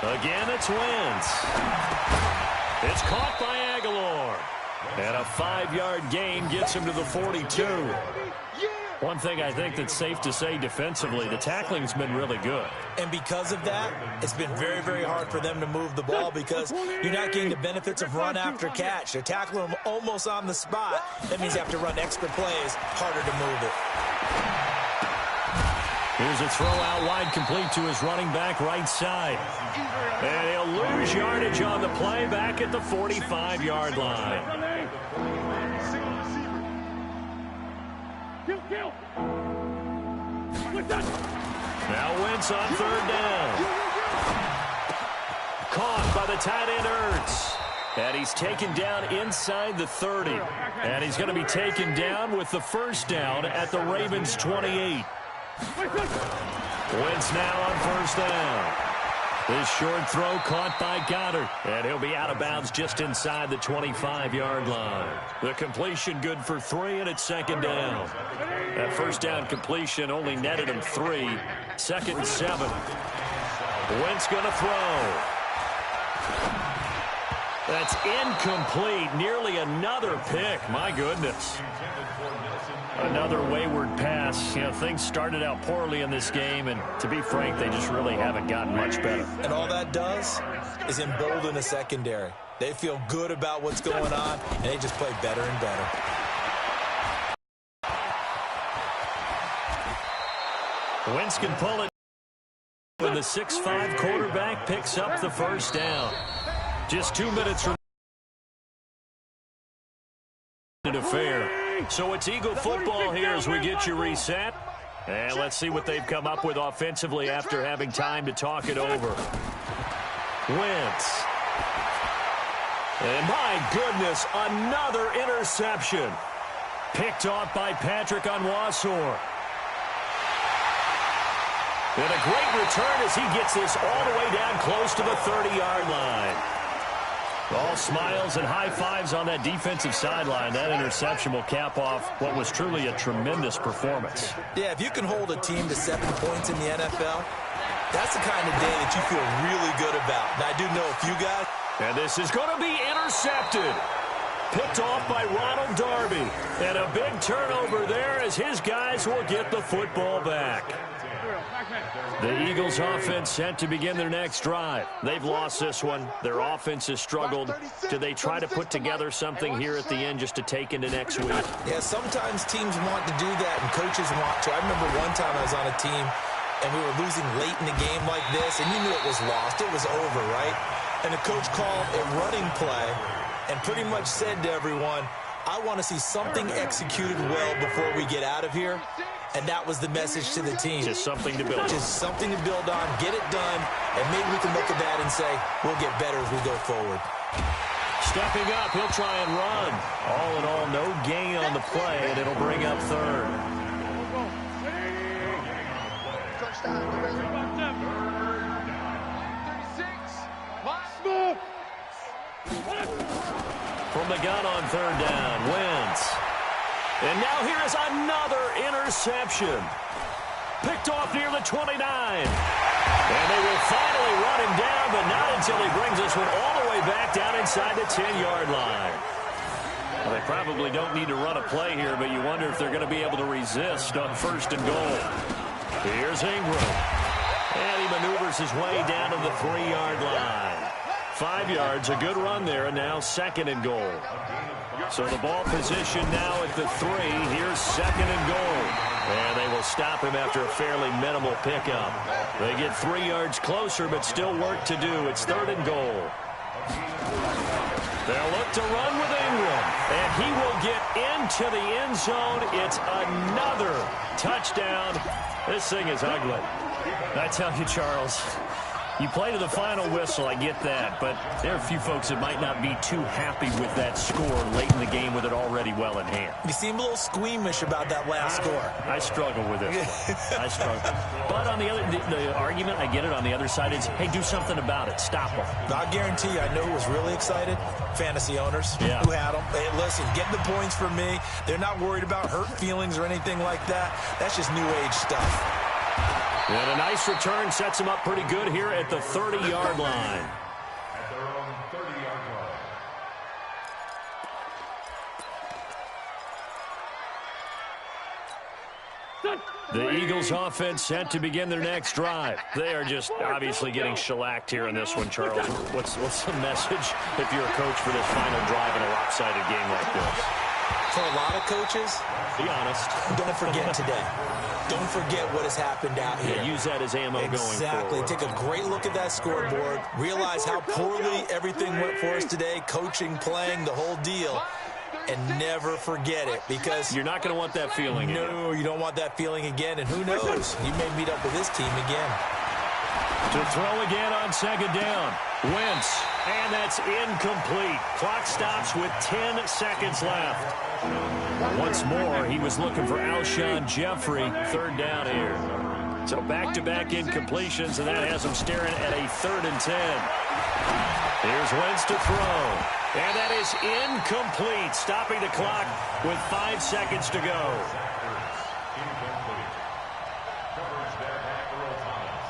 Again, it's Wentz. It's caught by Aguilar. And a 5-yard gain gets him to the 42. One thing I think that's safe to say defensively, the tackling's been really good. And because of that, it's been very, very hard for them to move the ball because you're not getting the benefits of run after catch. They're tackling them almost on the spot. That means you have to run extra plays, harder to move it. Here's a throw out wide, complete to his running back right side. And he'll lose yardage on the play back at the 45-yard line. Now Wentz on third down. Caught by the tight end Ertz. And he's taken down inside the 30. And he's going to be taken down with the first down at the Ravens' 28. Wentz now on first down. This short throw caught by Goddard. And he'll be out of bounds just inside the 25-yard line. The completion good for 3, and it's second down. That first down completion only netted him 3. Second and 7. Wentz going to throw. That's incomplete. Nearly another pick. My goodness. Another wayward pass. You know, things started out poorly in this game, and to be frank, they just really haven't gotten much better. And all that does is embolden the secondary. They feel good about what's going on, and they just play better and better. Wentz can pull it. And the 6'5" quarterback picks up the first down. Just 2 minutes from the affair. So it's Eagle football here as we get you reset. And let's see what they've come up with offensively after having time to talk it over. Wentz. And my goodness, another interception. Picked off by Patrick Onwuasor. And a great return as he gets this all the way down close to the 30-yard line. All smiles and high fives on that defensive sideline. That interception will cap off what was truly a tremendous performance. Yeah, if you can hold a team to 7 points in the NFL, that's the kind of day that you feel really good about. And I do know a few guys. And this is going to be intercepted. Picked off by Ronald Darby. And a big turnover there as his guys will get the football back. The Eagles offense set to begin their next drive. They've lost this one. Their offense has struggled. Do they try to put together something here at the end just to take into next week? Yeah, sometimes teams want to do that and coaches want to. I remember one time I was on a team and we were losing late in the game like this, and you knew it was lost. It was over, right? And the coach called a running play and pretty much said to everyone, I want to see something executed well before we get out of here. And that was the message to the team. Just something to build on. Just something to build on, get it done, and maybe we can look at that and say, we'll get better as we go forward. Stepping up, he'll try and run. All in all, no gain on the play, and it'll bring up third. From the gun on third down, Wentz. And now here is another interception. Picked off near the 29. And they will finally run him down, but not until he brings this one all the way back down inside the 10-yard line. Well, they probably don't need to run a play here, but you wonder if they're going to be able to resist on first and goal. Here's Ingram. And he maneuvers his way down to the 3-yard line. 5 yards, a good run there, and now second and goal. So the ball position now at the 3. Here's second and goal. And they will stop him after a fairly minimal pickup. They get 3 yards closer, but still work to do. It's third and goal. They'll look to run with Ingram. And he will get into the end zone. It's another touchdown. This thing is ugly. I tell you, Charles, you play to the final whistle, I get that, but there are a few folks that might not be too happy with that score late in the game with it already well in hand. You seem a little squeamish about that last score. I struggle with it. I struggle. But on the other, the argument, I get it, on the other side is, hey, do something about it. Stop them. I guarantee you, I know who was really excited. Fantasy owners who had them. Hey, listen, get the points for me. They're not worried about hurt feelings or anything like that. That's just new age stuff. And a nice return sets him up pretty good here at the 30-yard line. At their own 30-yard line. The Eagles offense set to begin their next drive. They are just obviously getting shellacked here in this one, Charles. What's the message if you're a coach for this final drive in a lopsided game like this? For a lot of coaches, be honest. Don't forget today. Don't forget what has happened out here. Yeah, use that as ammo going forward. Exactly. Take a great look at that scoreboard. Realize how poorly everything went for us today. Coaching, playing, the whole deal. And never forget it, because you're not going to want that feeling again. No, you don't want that feeling again. And who knows? You may meet up with this team again. To throw again on second down. Wentz. And that's incomplete. Clock stops with 10 seconds left. Once more, he was looking for Alshon Jeffrey. Third down here. So back-to-back incompletions, and that has him staring at a 3rd and 10. Here's Wentz to throw. And that is incomplete, stopping the clock with 5 seconds to go. Incomplete. Coverage there by Earl Thomas.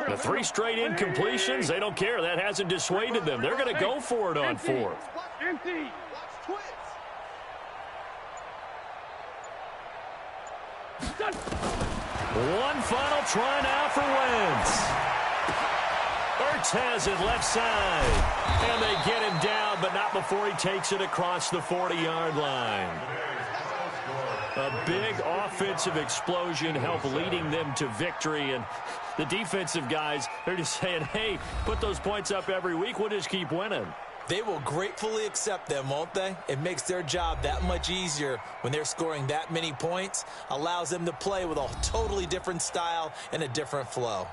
The 3 straight incompletions, they don't care. That hasn't dissuaded them. They're going to go for it on 4th. One final try now for Wentz. Ertz has it left side. And they get him down, but not before he takes it across the 40-yard line. A big offensive explosion helped leading them to victory. And the defensive guys, they're just saying, hey, put those points up every week. We'll just keep winning. They will gratefully accept them, won't they? It makes their job that much easier when they're scoring that many points. Allows them to play with a totally different style and a different flow.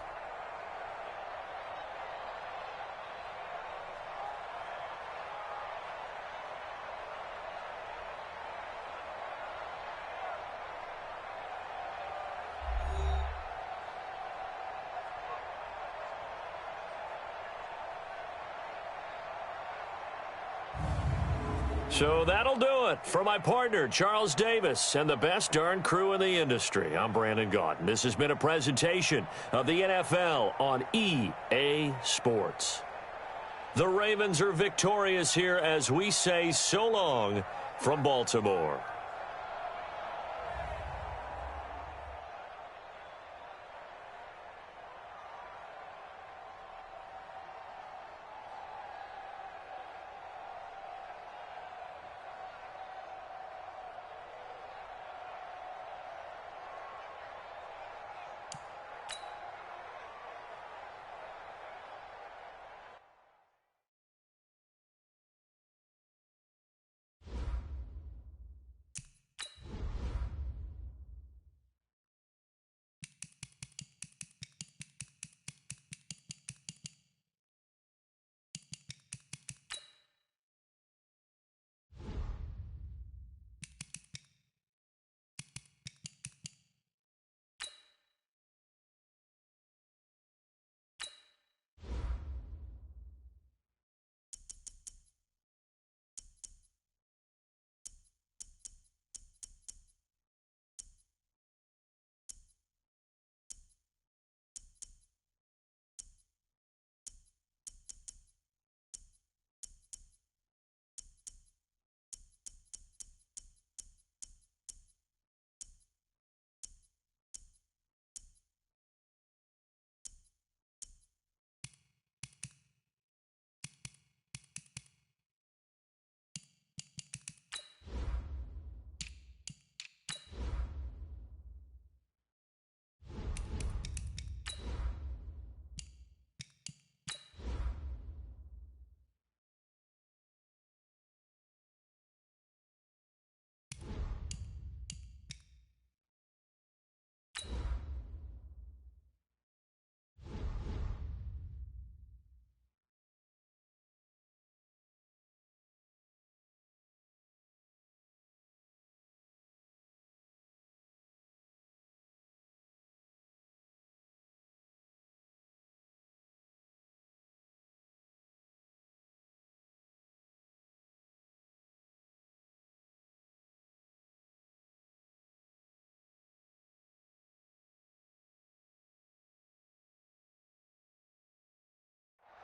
So that'll do it for my partner, Charles Davis, and the best darn crew in the industry. I'm Brandon Gaudin. This has been a presentation of the NFL on EA Sports. The Ravens are victorious here as we say so long from Baltimore.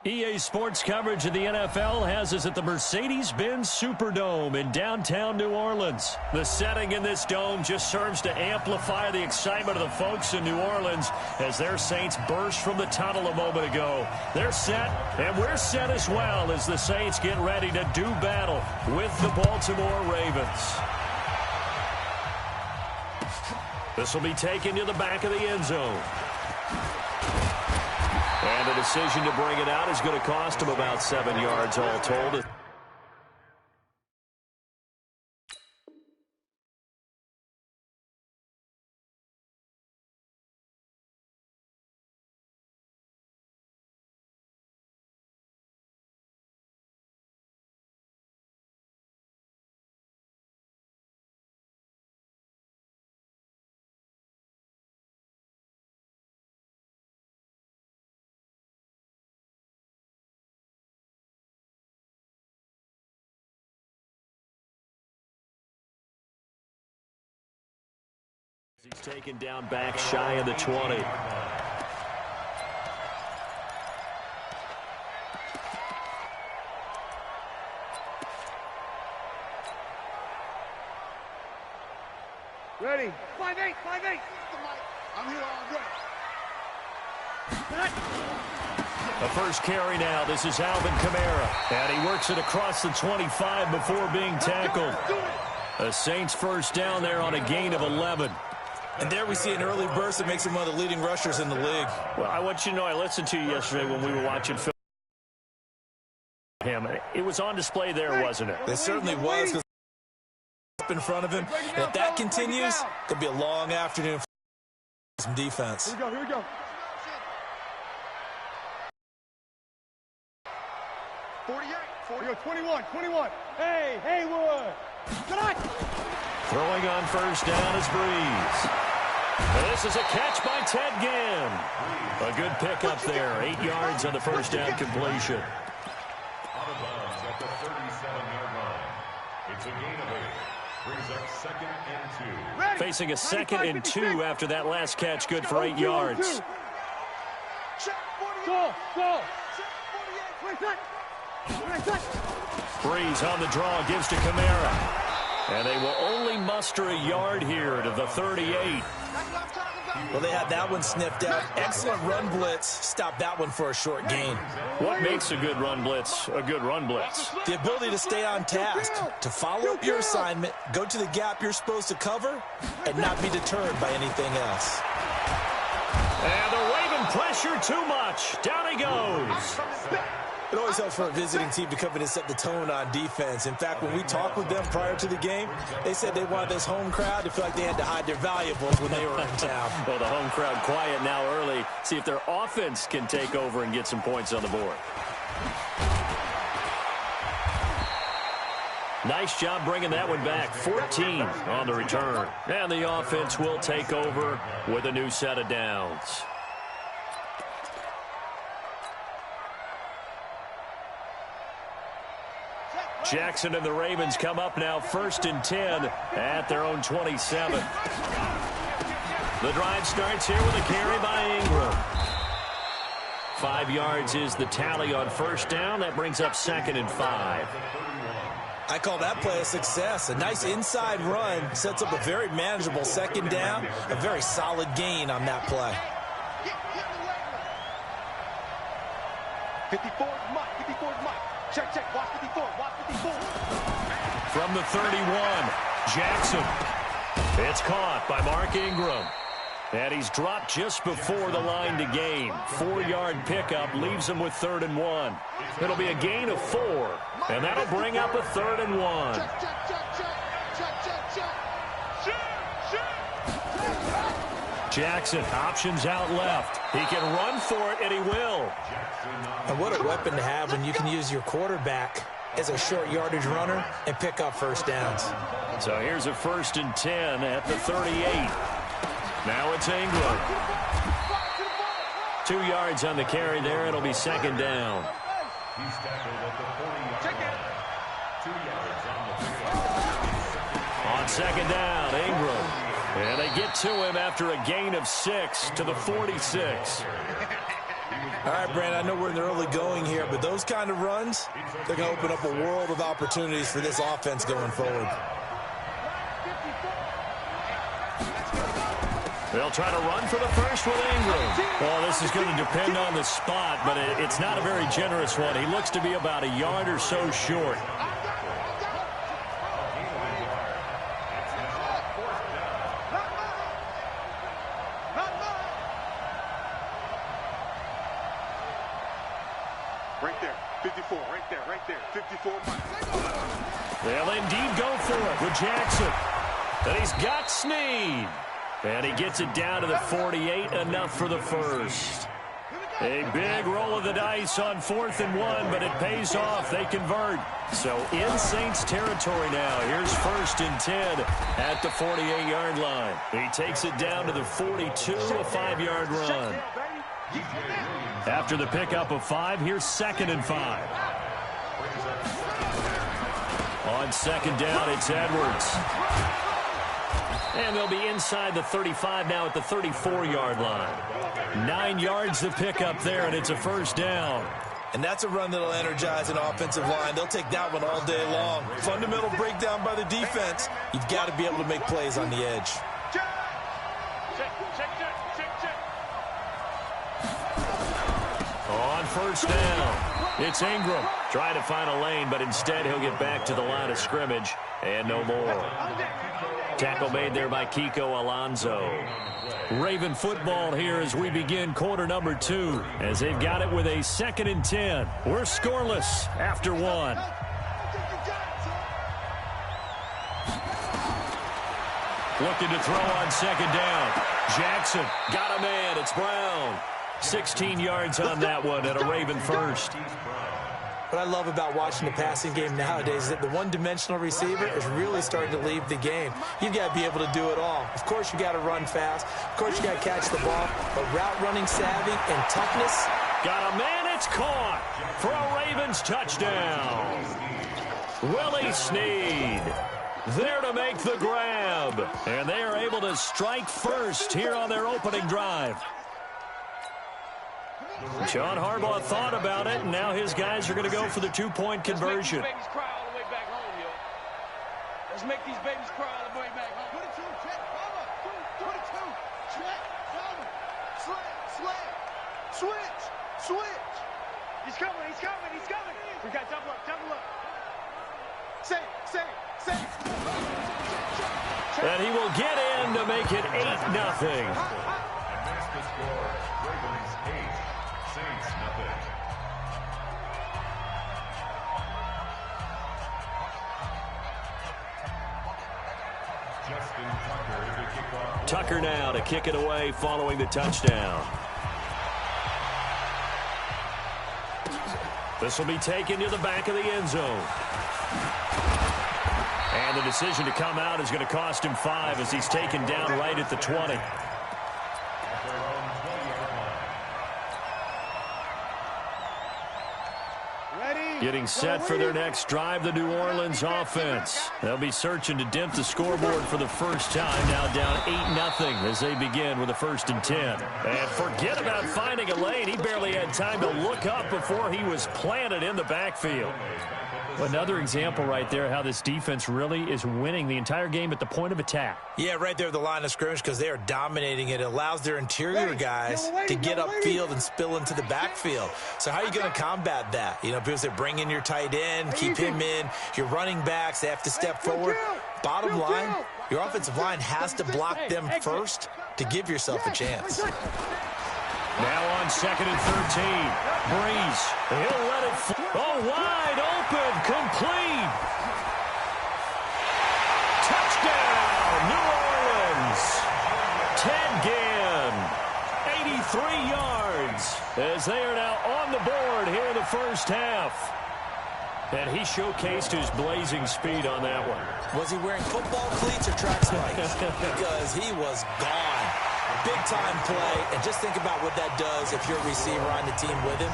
EA Sports coverage of the NFL has us at the Mercedes-Benz Superdome in downtown New Orleans. The setting in this dome just serves to amplify the excitement of the folks in New Orleans as their Saints burst from the tunnel a moment ago. They're set, and we're set as well as the Saints get ready to do battle with the Baltimore Ravens. This will be taken to the back of the end zone. And the decision to bring it out is going to cost him about 7 yards all told. He's taken down back shy of the 20. Ready? 5-8, 5-8. I'm here already. The first carry now. This is Alvin Kamara. And he works it across the 25 before being tackled. A Saints first down there on a gain of 11. And there we see an early burst that makes him one of the leading rushers in the league. Well, I want you to know I listened to you yesterday when we were watching film. It was on display there, wasn't it? It certainly was. Up in front of him. And if that continues, it could be a long afternoon for some defense. Here we go. 48, 21. Hey, Haywood. Tonight. Throwing on first down is Breeze. And this is a catch by Ted Ginn. A good pickup there. 8 yards on the first down completion. Out of bounds at the 37-yard line. It's a gain of 8. Brings up 2nd and 2. Facing a 2nd and 2 after that last catch. Good for 8 yards. Go. Breeze on the draw. Gives to Kamara. And they will only muster a yard here to the 38. Well, they had that one sniffed out. Excellent run blitz. Stop that one for a short gain. What makes a good run blitz a good run blitz? The ability to stay on task, to follow up your assignment, go to the gap you're supposed to cover, and not be deterred by anything else. And the Raven pressure too much. Down he goes. It always helps for a visiting team to come in and set the tone on defense. In fact, when we talked with them prior to the game, they said they wanted this home crowd to feel like they had to hide their valuables when they were in town. Well, the home crowd quiet now early. See if their offense can take over and get some points on the board. Nice job bringing that one back. 14 on the return. And the offense will take over with a new set of downs. Jackson and the Ravens come up now 1st and 10 at their own 27. The drive starts here with a carry by Ingram. 5 yards is the tally on first down. That brings up 2nd and 5. I call that play a success. A nice inside run sets up a very manageable 2nd down. A very solid gain on that play. 54 Mike. Check. Watch 54. From the 31, Jackson. It's caught by Mark Ingram. And he's dropped just before the line to gain. 4-yard pickup leaves him with 3rd and 1. It'll be a gain of 4. And that'll bring up a 3rd and 1. Jackson options out left. He can run for it, and he will. And what a weapon to have when you can use your quarterback as a short yardage runner and pick up first downs. So here's a 1st and 10 at the 38. Now it's Ingram. 2 yards on the carry there. It'll be 2nd down. He's tackled at the 40-yard line. 2 yards on the pickup. On 2nd down, Ingram. And they get to him after a gain of 6 to the 46. He was All right, Brandon, I know we're in the early going here, but those kind of runs, they're going to open up a world of opportunities for this offense going forward. They'll try to run for the first with Ingram. Well, this is going to depend on the spot, but it's not a very generous one. He looks to be about a yard or so short. Right there, 54, right there, 54. They'll indeed go for it with Jackson. And he's got Snead. And he gets it down to the 48, enough for the first. A big roll of the dice on 4th and 1, but it pays off. They convert. So in Saints territory now. Here's 1st and 10 at the 48-yard line. He takes it down to the 42, a 5-yard run. After the pickup of 5, here's 2nd and 5. On 2nd down, it's Edwards. And they'll be inside the 35 now at the 34-yard line. 9 yards to pick up there, and it's a 1st down. And that's a run that'll energize an offensive line. They'll take that one all day long. Fundamental breakdown by the defense. You've got to be able to make plays on the edge. On 1st down, it's Ingram. Trying to find a lane, but instead he'll get back to the line of scrimmage. And no more. Tackle made there by Kiko Alonso. Raven football here as we begin quarter number 2, as they've got it with a 2nd and 10. We're scoreless after 1. Looking to throw on 2nd down. Jackson got a man. It's Brown. 16 yards on that one and a Raven first. What I love about watching the passing game nowadays is that the one-dimensional receiver is really starting to leave the game. You've got to be able to do it all. Of course, you got to run fast. Of course, you got to catch the ball. But route running savvy and toughness. Got a man. It's caught for a Ravens touchdown. Willie Snead there to make the grab. And they are able to strike first here on their opening drive. John Harbaugh thought about it, and now his guys are going to go for the 2-point conversion. Let's make these babies cry all the way back home, yo. Let's make these babies cry all the way back home. 22, check, mama. 22, check, mama. Switch. He's coming. We got double up. Say. And he will get in to make it 8-0. Tucker now to kick it away following the touchdown. This will be taken to the back of the end zone. And the decision to come out is going to cost him 5 as he's taken down right at the 20. Getting set for their next drive, the New Orleans offense. They'll be searching to dent the scoreboard for the first time, now down 8-0 as they begin with a 1st and 10. And forget about finding a lane. He barely had time to look up before he was planted in the backfield. Another example right there how this defense really is winning the entire game at the point of attack. Yeah, right there at the line of scrimmage because they are dominating it. It allows their interior guys to get upfield and spill into the backfield. So how are you going to combat that? You know, people say bring in your tight end, keep him in. Your running backs, they have to step forward. Bottom line, your offensive line has to block them first to give yourself a chance. Now on 2nd and 13. Breeze. He'll let it fly. Oh, wide open. Complete. Touchdown, New Orleans. Ted Ginn. 83 yards as they are now on the board here in the first half. And he showcased his blazing speed on that one. Was he wearing football cleats or track spikes? Because he was gone. Big-time play, and just think about what that does if you're a receiver on the team with him.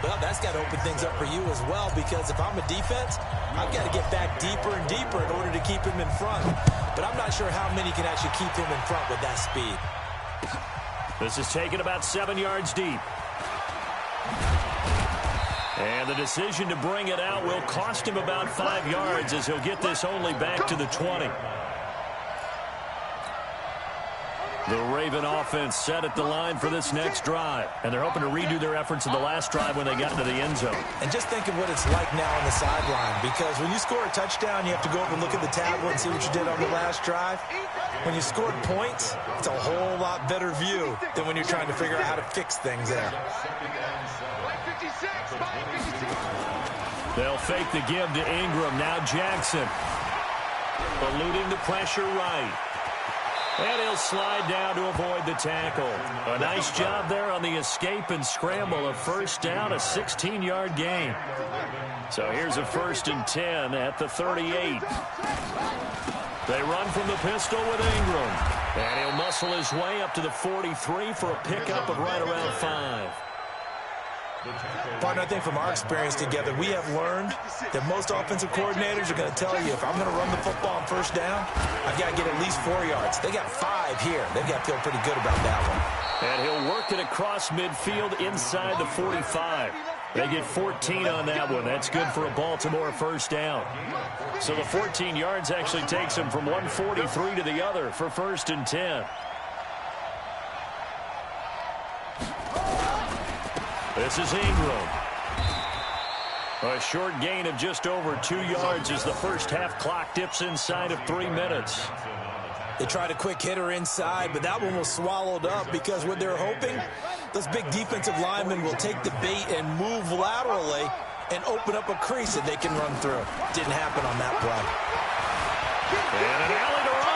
Well, that's got to open things up for you as well, because if I'm a defense, I've got to get back deeper and deeper in order to keep him in front. But I'm not sure how many can actually keep him in front with that speed. This is taken about 7 yards deep. And the decision to bring it out will cost him about 5 yards as he'll get this only back to the 20. The Raven offense set at the line for this next drive. And they're hoping to redo their efforts in the last drive when they got into the end zone. And just think of what it's like now on the sideline, because when you score a touchdown, you have to go over and look at the tablet and see what you did on the last drive. When you scored points, it's a whole lot better view than when you're trying to figure out how to fix things there. They'll fake the give to Ingram. Now Jackson. Eluding the pressure right. And he'll slide down to avoid the tackle. A nice job there on the escape and scramble. A first down, a 16-yard gain. So here's a 1st and 10 at the 38. They run from the pistol with Ingram. And he'll muscle his way up to the 43 for a pickup of right around 5. Partner, I think from our experience together, we have learned that most offensive coordinators are going to tell you, if I'm going to run the football on first down, I've got to get at least 4 yards. They got 5 here. They've got to feel pretty good about that one. And he'll work it across midfield inside the 45. They get 14 on that one. That's good for a Baltimore first down. So the 14 yards actually takes him from 143 to the other for 1st and 10. This is Ingram. A short gain of just over 2 yards as the first half clock dips inside of 3 minutes. They tried a quick hitter inside, but that one was swallowed up because what they're hoping, those big defensive linemen will take the bait and move laterally and open up a crease that they can run through. Didn't happen on that play. And an alley to run.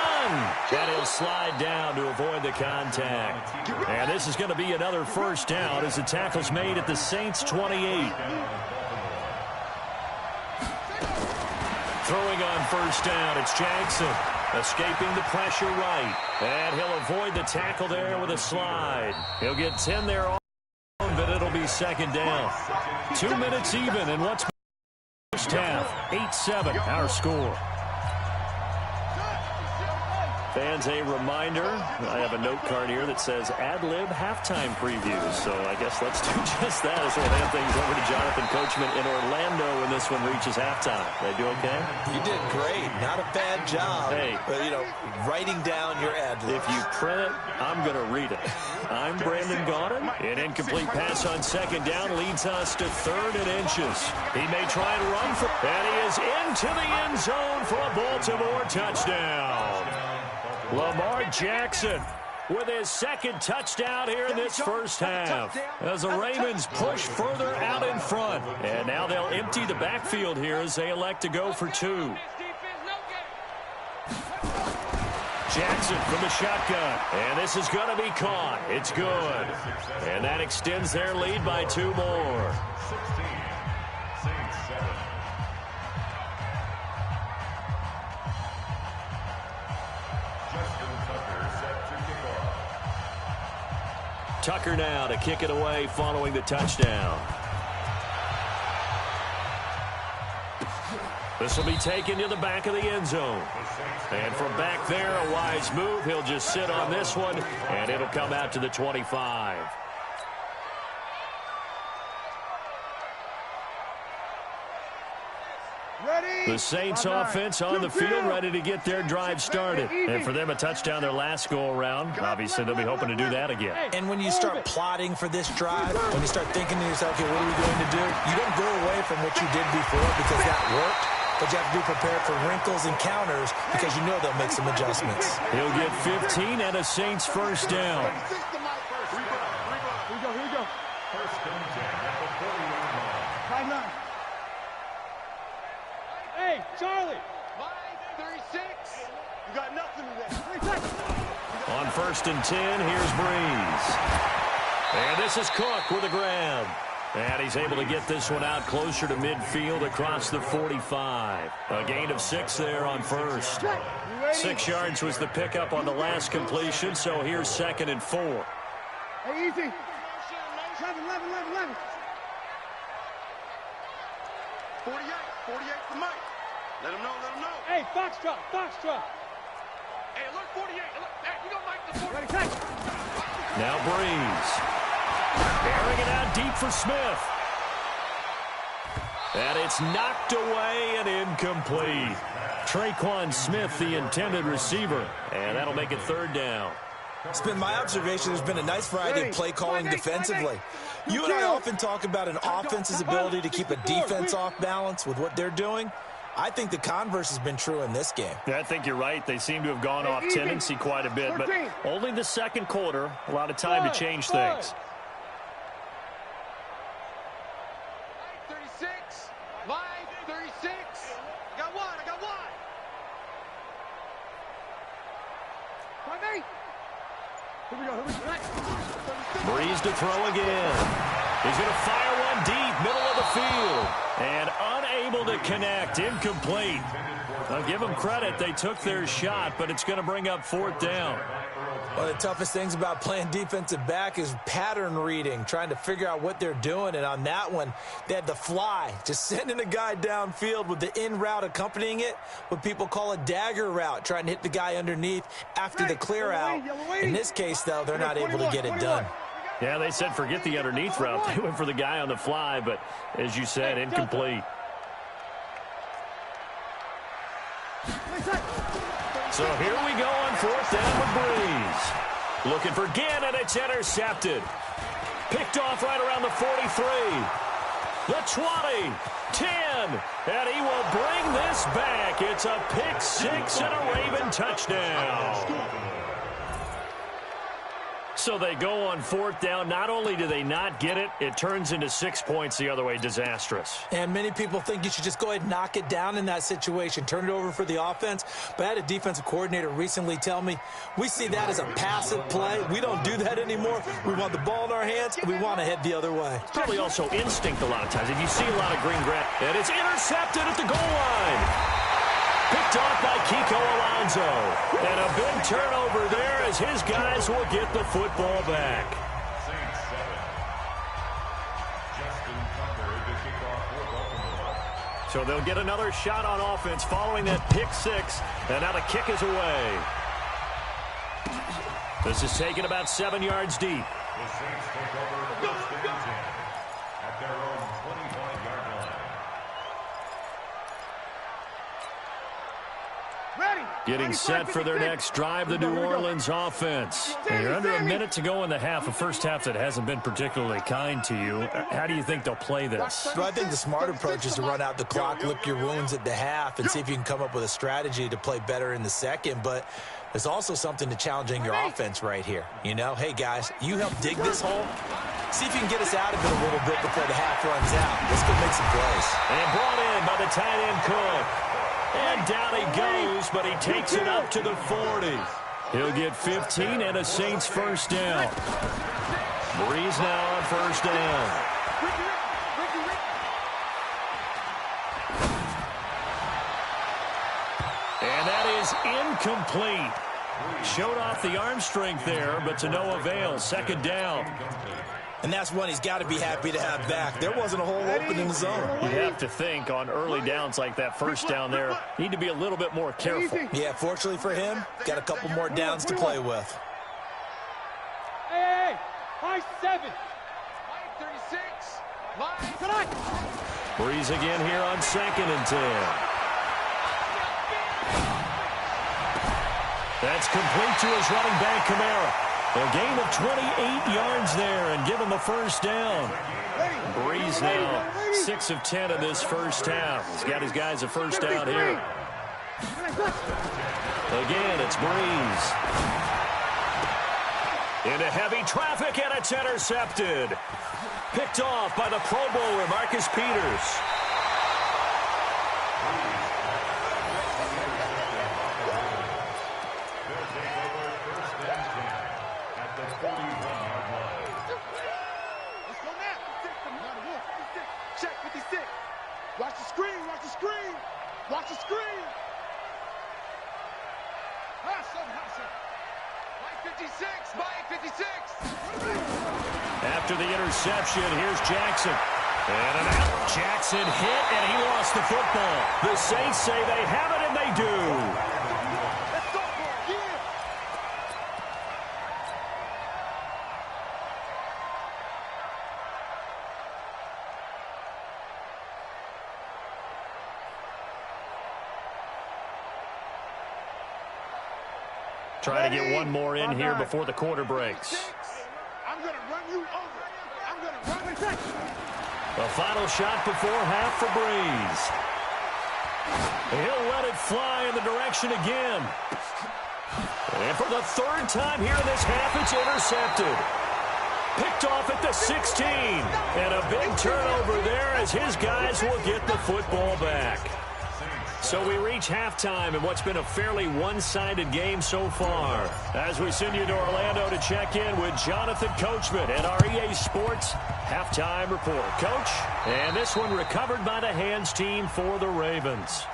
And he'll slide down to avoid the contact. And this is going to be another first down as the tackle's made at the Saints' 28. Throwing on first down, it's Jackson. Escaping the pressure right. And he'll avoid the tackle there with a slide. He'll get 10 there on, but it'll be 2nd down. 2 minutes even in what's first half. 8-7 our score. Fans, a reminder, I have a note card here that says ad-lib halftime previews. So I guess let's do just that as we'll hand things over to Jonathan Coachman in Orlando when this one reaches halftime. They do okay? You did great. Not a bad job. Hey. But, you know, writing down your ad-libs. If you print it, I'm going to read it. I'm Brandon Gaudin. An incomplete pass on 2nd down leads us to 3rd and inches. He may try and run for, and he is into the end zone for a Baltimore touchdown. Lamar Jackson with his 2nd touchdown here in this first half as the Ravens push further out in front. And now they'll empty the backfield here as they elect to go for 2. Jackson from the shotgun. And this is going to be caught. It's good. And that extends their lead by 2 more. Tucker now to kick it away following the touchdown. This will be taken to the back of the end zone. And from back there, a wise move. He'll just sit on this one, and it'll come out to the 25. The Saints offense on the field ready to get their drive started. And for them, a touchdown their last go-around. Obviously, they'll be hoping to do that again. And when you start plotting for this drive, when you start thinking to yourself, okay, what are we going to do? You don't go away from what you did before because that worked. But you have to be prepared for wrinkles and counters because you know they'll make some adjustments. He'll get 15 and a Saints first down. Here we go. First and 10 at the 40-yard line. 5-9. Hey, Charlie. 5-3-6. You got nothing today. On 1st and 10, here's Breeze. And this is Cook with a grab. And he's able to get this one out closer to midfield across the 45. A gain of 6 there on first. 6 yards was the pickup on the last completion, so here's 2nd and 4. Hey, easy. 11. 48 for Mike. Let him know. Hey, Foxtrot. Hey, look, 48. Look, you don't like the 48. Now Breeze. Airing it out deep for Smith. And it's knocked away and incomplete. Traquan Smith, the intended receiver. And that'll make it third down. It's been my observation there's been a nice variety of play calling defensively. You and I often talk about an offense's ability to keep a defense off balance with what they're doing. I think the converse has been true in this game. Yeah, I think you're right. They seem to have gone off tendency quite a bit, but only the second quarter. A lot of time to change things. 36. Line 36. I got one. Here we go. Breeze to throw again. He's going to fire one deep, middle of the field. And unable to connect, incomplete. I'll give them credit. They took their shot, but it's going to bring up fourth down. One of the toughest things about playing defensive back is pattern reading, trying to figure out what they're doing. And on that one, they had the fly, just sending a guy downfield with the in route accompanying it, what people call a dagger route, trying to hit the guy underneath after the clear out. In this case, though, they're not able to get it done. Yeah, they said forget the underneath route. They went for the guy on the fly, but as you said, incomplete. So here we go on fourth down with Breeze. Looking for Ginn, and it's intercepted. Picked off right around the 43. The 20, 10, and he will bring this back. It's a pick six and a Raven touchdown. So they go on fourth down. Not only do they not get it, it turns into 6 points the other way. Disastrous. And many people think you should just go ahead and knock it down in that situation, turn it over for the offense. But I had a defensive coordinator recently tell me, we see that as a passive play. We don't do that anymore. We want the ball in our hands, and we want to head the other way. Probably also instinct a lot of times. If you see a lot of green grass, and it's intercepted at the goal line. Picked off by Kiko Alonso. And a big turnover there as his guys will get the football back. Saints 7. Justin Tucker to kick off for Baltimore. So they'll get another shot on offense following that pick six. And now the kick is away. This is taken about 7 yards deep. The Saints take over first and 10 at their own 25-yard line. Getting set for their next drive, the New Orleans offense. And you're under a minute to go in the half, a first half that hasn't been particularly kind to you. How do you think they'll play this? Well, I think the smart approach is to run out the clock, lick your wounds at the half, and see if you can come up with a strategy to play better in the second. But there's also something to challenging your offense right here. You know, hey, guys, you help dig this hole. See if you can get us out of it a little bit before the half runs out. This could make some plays. And brought in by the tight end Cook. And down he goes, but he takes it up to the 40. He'll get 15 and a Saints first down. Breeze now on first down. And that is incomplete. Showed off the arm strength there, but to no avail. Second down. And that's one he's got to be happy to have back. There wasn't a hole open in the zone. You have to think on early downs like that first down there, need to be a little bit more careful. Yeah, fortunately for him, got a couple more downs to play with. Hey, high 7. Line 36. Line. Breeze again here on second and 10. That's complete to his running back, Kamara. A gain of 28 yards there and give him the first down. Breeze now 6 of 10 in this first half. He's got his guys a first down here. Again, it's Breeze. Into heavy traffic, and it's intercepted. Picked off by the Pro Bowler, Marcus Peters. Watch the screen, watch the screen, watch the screen. Line 56, line 56. After the interception, here's Jackson. And an out. Jackson hit, and he lost the football. The Saints say they have it, and they do. Let's go for it, yeah. Trying to get one more in here before the quarter breaks. I'm going to run you over. I'm going to run you. The final shot before half for Breeze. He'll let it fly in the direction again. And for the third time here in this half, it's intercepted. Picked off at the 16. And a big turnover there as his guys will get the football back. So we reach halftime in what's been a fairly one-sided game so far. As we send you to Orlando to check in with Jonathan Coachman at our EA Sports Halftime Report. Coach, and this one recovered by the hands team for the Ravens.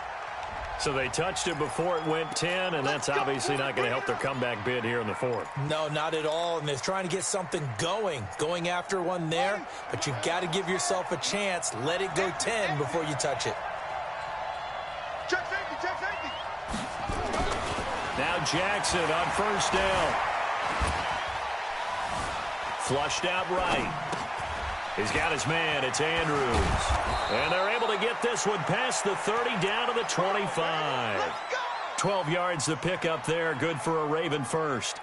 So they touched it before it went 10, and that's obviously not going to help their comeback bid here in the fourth. No, not at all, and they're trying to get something going after one there, but you've got to give yourself a chance. Let it go 10 before you touch it. Check safety, check safety. Now Jackson on first down. Flushed out right. He's got his man. It's Andrews. And they're able to get this one past the 30 down to the 25. 12 yards to pick up there. Good for a Raven first.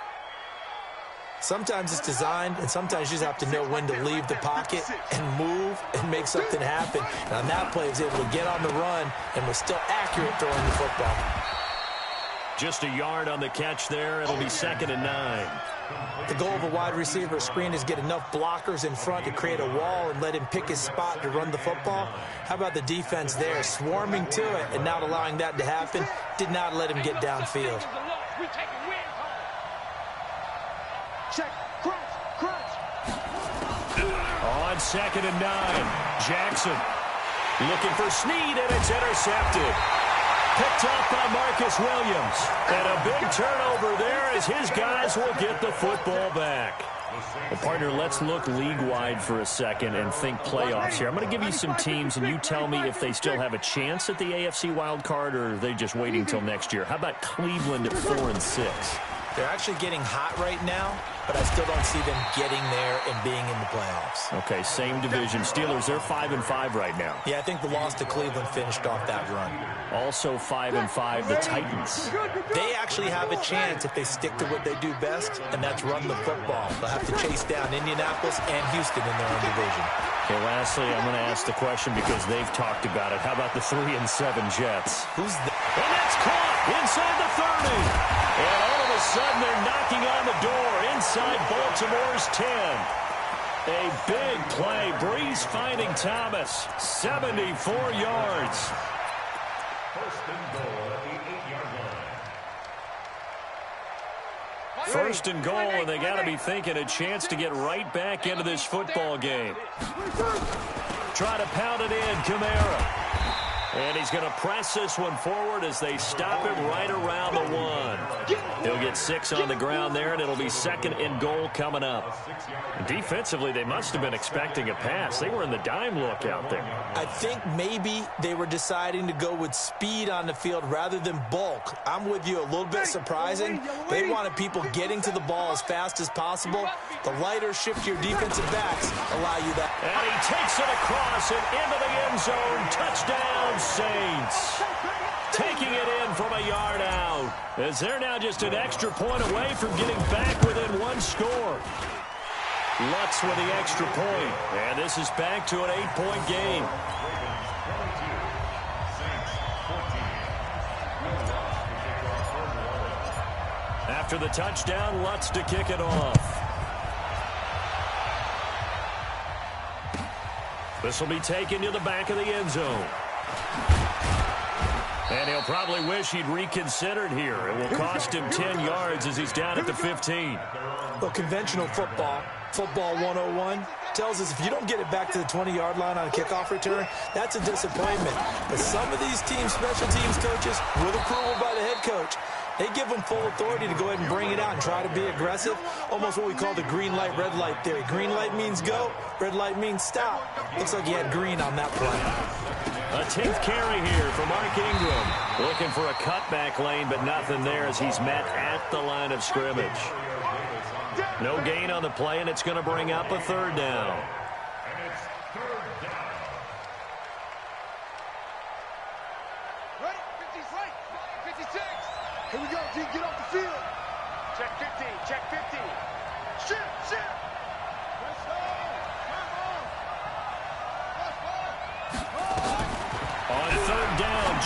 Sometimes it's designed, and sometimes you just have to know when to leave the pocket and move and make something happen. And on that play, he was able to get on the run and was still accurate throwing the football. Just a yard on the catch there. It'll be 2nd and 9. The goal of a wide receiver screen is get enough blockers in front to create a wall and let him pick his spot to run the football. How about the defense there, swarming to it and not allowing that to happen? Did not let him get downfield. Check, crunch. On 2nd and 9, Jackson looking for Snead, and it's intercepted. Picked off by Marcus Williams. And a big turnover there as his guys will get the football back. Well, partner, let's look league-wide for a second and think playoffs here. I'm going to give you some teams, and you tell me if they still have a chance at the AFC wild card or are they just waiting until next year. How about Cleveland at 4-6? They're actually getting hot right now, but I still don't see them getting there and being in the playoffs. Okay, same division. Steelers, they're 5-5 right now. Yeah, I think the loss to Cleveland finished off that run. Also 5-5, the Titans. They actually have a chance if they stick to what they do best, and that's run the football. They'll have to chase down Indianapolis and Houston in their own division. Okay, lastly, I'm going to ask the question because they've talked about it. How about the 3-7 Jets? Who's that? And that's caught inside the 30. And all of a sudden, they're knocking on the door inside Baltimore's 10. A big play. Breeze finding Thomas. 74 yards. First and goal at the 8-yard line. First and goal, and they got to be thinking a chance to get right back into this football game. Try to pound it in, Kamara. And he's going to press this one forward as they stop him right around the 1. He'll get 6 on the ground there, and it'll be 2nd and goal coming up. Defensively, they must have been expecting a pass. They were in the dime look out there. I think maybe they were deciding to go with speed on the field rather than bulk. I'm with you, a little bit surprising. They wanted people getting to the ball as fast as possible. The lighter, shiftier defensive backs allow you that. And he takes it across and into the end zone. Touchdown, Saints. Taking it in from a yard out. As they're now just an extra point away from getting back within 1 score. Lutz with the extra point. And this is back to an 8-point game. After the touchdown, Lutz to kick it off. This will be taken to the back of the end zone. And he'll probably wish he'd reconsidered here. It will cost him 10 yards as he's down at the 15. Well, conventional football 101, tells us if you don't get it back to the 20-yard line on a kickoff return, that's a disappointment. But some of these teams, special teams coaches, with approval by the head coach, they give them full authority to go ahead and bring it out and try to be aggressive. Almost what we call the green light, red light theory. Green light means go, red light means stop. Looks like he had green on that play. A 10th carry here for Mark Ingram. Looking for a cutback lane, but nothing there as he's met at the line of scrimmage. No gain on the play, and it's going to bring up a 3rd down. And it's 3rd down. Ready? 56. Here we go, G. Get off the field.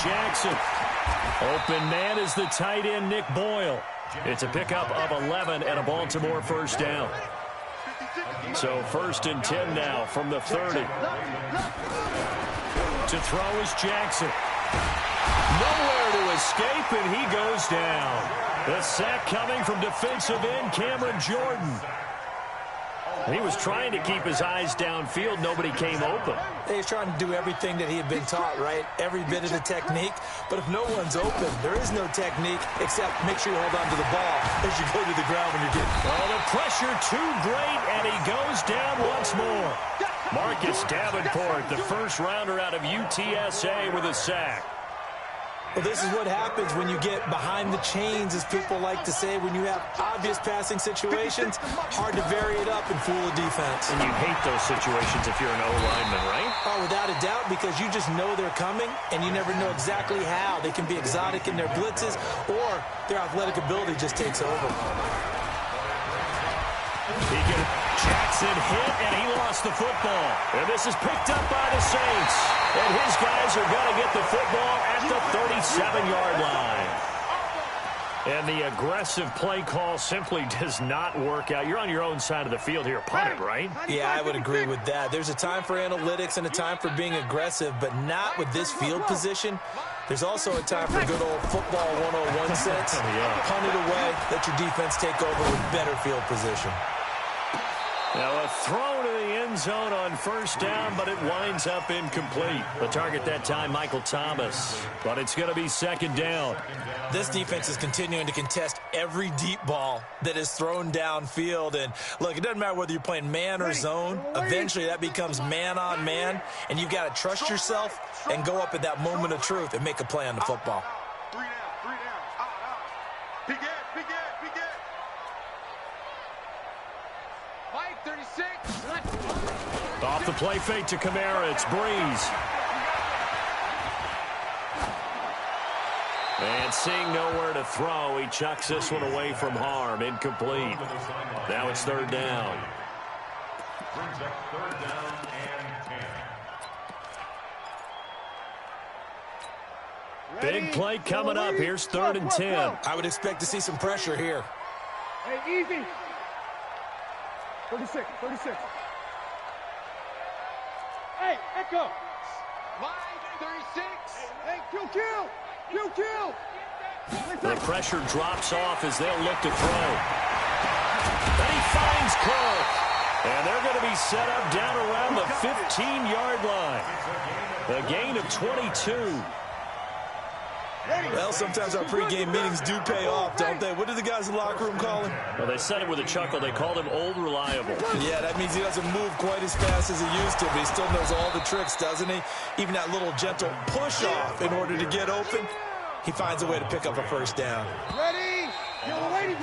Jackson. Open man is the tight end, Nick Boyle. It's a pickup of 11 and a Baltimore first down. So 1st and 10 now from the 30. To throw is Jackson. Nowhere to escape, and he goes down. The sack coming from defensive end Cameron Jordan. He was trying to keep his eyes downfield. Nobody came open. He's trying to do everything that he had been taught, right? Every bit of the technique. But if no one's open, there is no technique except make sure you hold on to the ball as you go to the ground when you're getting... Oh, the pressure too great, and he goes down once more. Marcus Davenport, the first rounder out of UTSA with a sack. Well, this is what happens when you get behind the chains, as people like to say, when you have obvious passing situations. Hard to vary it up and fool a defense. And you hate those situations if you're an O-lineman, right? Oh, without a doubt, because you just know they're coming, and you never know exactly how. They can be exotic in their blitzes, or their athletic ability just takes over. Jackson hit, and he lost the football. And this is picked up by the Saints. And his guys are going to get the football at the 37-yard line. And the aggressive play call simply does not work out. You're on your own side of the field here. Punt it, right? Yeah, I would agree with that. There's a time for analytics and a time for being aggressive, but not with this field position. There's also a time for good old football 101 sense. Punt it away, let your defense take over with better field position. Now a throw to the end zone on first down, but it winds up incomplete. The target that time, Michael Thomas. But it's going to be 2nd down. This defense is continuing to contest every deep ball that is thrown downfield. And look, it doesn't matter whether you're playing man or zone. Eventually that becomes man on man. And you've got to trust yourself and go up at that moment of truth and make a play on the football. 3 down, 3 down. Big Ed, big Ed, big Ed. Mike, 36. Off the play fake to Kamara, it's Breeze. And seeing nowhere to throw, he chucks this one away from harm. Incomplete. Now it's 3rd down. Brings up 3rd down and 10. Big play coming up. Here's 3rd and 10. I would expect to see some pressure here. Hey, easy. 36, 36. Hey, Echo. Mike, 36. Hey, kill. The pressure drops off as they'll look to throw. And he finds Cook. And they're going to be set up down around the 15-yard line. A gain of 22. Well, sometimes our pregame meetings do pay off, don't they? What do the guys in the locker room call him? Well, they said it with a chuckle. They called him Old Reliable. Yeah, that means he doesn't move quite as fast as he used to, but he still knows all the tricks, doesn't he? Even that little gentle push-off in order to get open, he finds a way to pick up a first down. Ready? Yellow lady.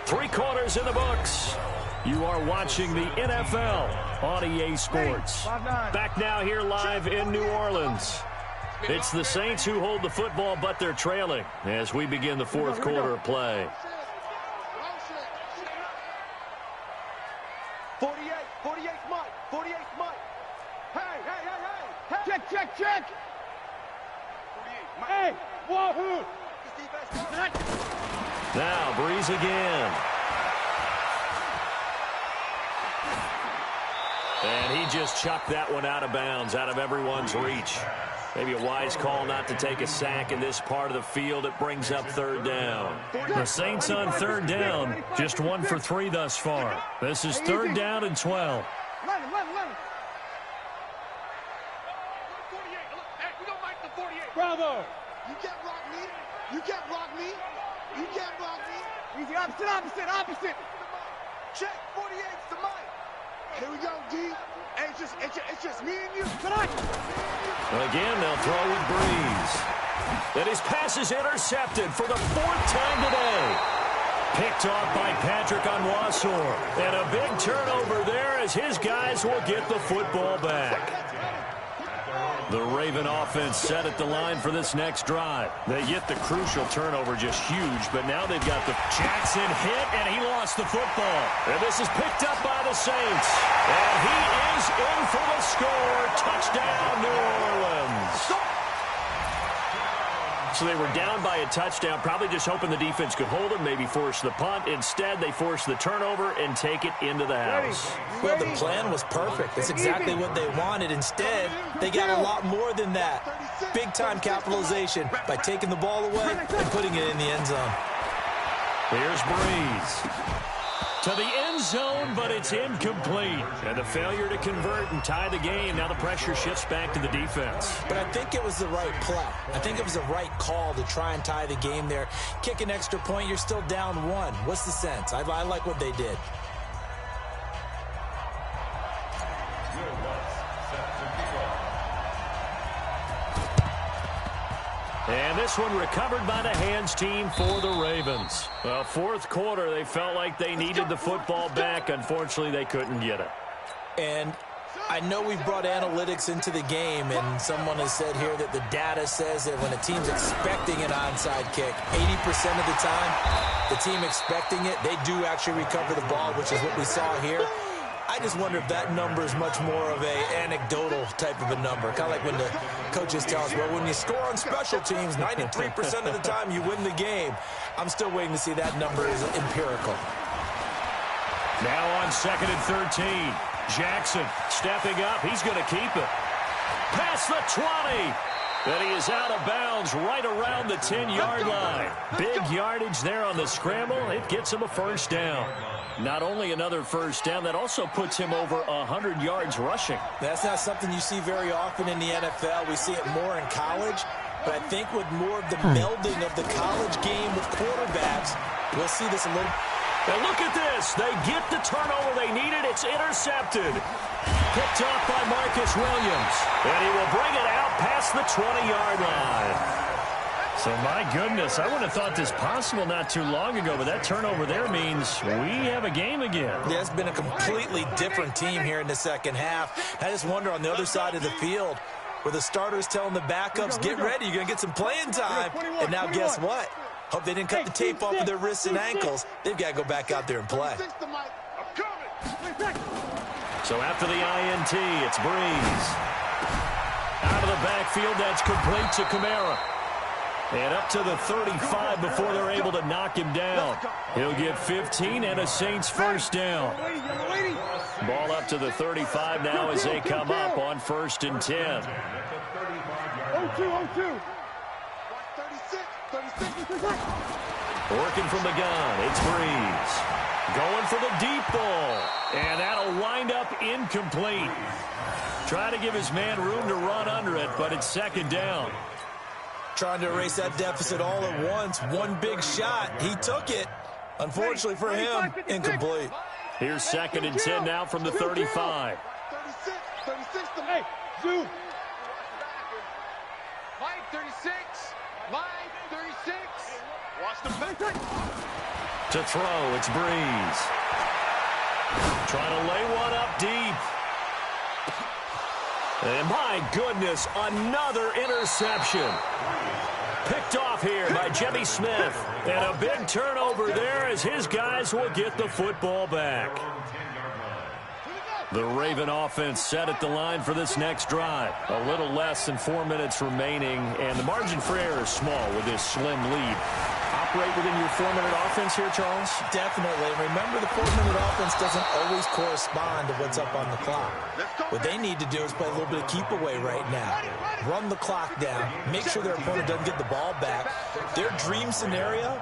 3 quarters in the books. You are watching the NFL on EA Sports. Back now here live in New Orleans. It's the Saints who hold the football, but they're trailing as we begin the 4th quarter of play. 48 Mike. Hey. Check. 48 Hey, wahoo. Now Breeze again. And he just chucked that one out of bounds, out of everyone's reach. Maybe a wise call not to take a sack in this part of the field. It brings up 3rd down. The Saints on 3rd down, just 1 for 3 thus far. This is 3rd down and 12. Let him. Hey, we don't like the 48. Bravo. You can't block me. Easy, opposite. Check, 48's the mic. Here we go, D. Hey, it's just me and you. Again, they'll throw with Breeze. And his pass is intercepted for the 4th time today. Picked off by Patrick Onwuasor. And a big turnover there as his guys will get the football back. The Raven offense set at the line for this next drive. They get the crucial turnover, just huge, but now they've got the Jackson hit, and he lost the football. And this is picked up by the Saints. And he is in for the score. Touchdown, New Orleans. So they were down by a touchdown, probably just hoping the defense could hold them, maybe force the punt. Instead, they force the turnover and take it into the house. Well, the plan was perfect. That's exactly what they wanted. Instead, they got a lot more than that. Big-time capitalization by taking the ball away and putting it in the end zone. Here's Breeze. To the end zone, but it's incomplete. And the failure to convert and tie the game. Now the pressure shifts back to the defense. But I think it was the right play. I think it was the right call to try and tie the game there. Kick an extra point, you're still down one. What's the sense? I like what they did. And this one recovered by the hands team for the Ravens. Well, fourth quarter, they felt like they needed the football back. Unfortunately, they couldn't get it. And I know we've brought analytics into the game, and someone has said here that the data says that when a team's expecting an onside kick, 80% of the time, the team expecting it, they do actually recover the ball, which is what we saw here. I just wonder if that number is much more of a anecdotal type of a number. Kind of like when the coaches tell us, well, when you score on special teams, 93% of the time you win the game. I'm still waiting to see that number is empirical. Now on 2nd and 13. Jackson stepping up. He's going to keep it. Past the 20. And he is out of bounds right around the 10-yard line. Big yardage there on the scramble. It gets him a first down. Not only another first down, that also puts him over 100 yards rushing. That's not something you see very often in the NFL. We see it more in college. But I think with more of the melding of the college game with quarterbacks, we'll see this a little. And look at this. They get the turnover they needed. It's intercepted. Picked off by Marcus Williams. And he will bring it out past the 20-yard line. So, my goodness, I would have thought this possible not too long ago, but that turnover there means we have a game again. Yeah, it's been a completely different team here in the second half. I just wonder on the other side of the field where the starters telling the backups, get ready, you're going to get some playing time. And now guess what? Hope they didn't cut the tape off of their wrists and ankles. They've got to go back out there and play. So after the INT, it's Breeze. Out of the backfield, that's complete to Kamara. And up to the 35 before they're able to knock him down. He'll get 15 and a Saints first down. Ball up to the 35 now as they come up on 1st and 10. 0-2, 0-2. 36. Working from the gun, it's Breeze. Going for the deep ball. And that'll wind up incomplete. Trying to give his man room to run under it, but it's 2nd down. Trying to erase that deficit all at once. One big shot. He took it. Unfortunately for him, incomplete. Here's 2nd and 10 now from the 35. 36 to me. Zoom. Mike, 36. Mike, 36. Watch the play. To throw, it's Breeze. Trying to lay one up deep. And my goodness, another interception. Picked off here by Jimmy Smith. And a big turnover there as his guys will get the football back. The Raven offense set at the line for this next drive. A little less than 4 minutes remaining, and the margin for error is small with this slim lead. Operate within your 4-minute offense here, Charles? Definitely. Remember, the 4-minute offense doesn't always correspond to what's up on the clock. What they need to do is play a little bit of keep away right now. Run the clock down. Make sure their opponent doesn't get the ball back. Their dream scenario,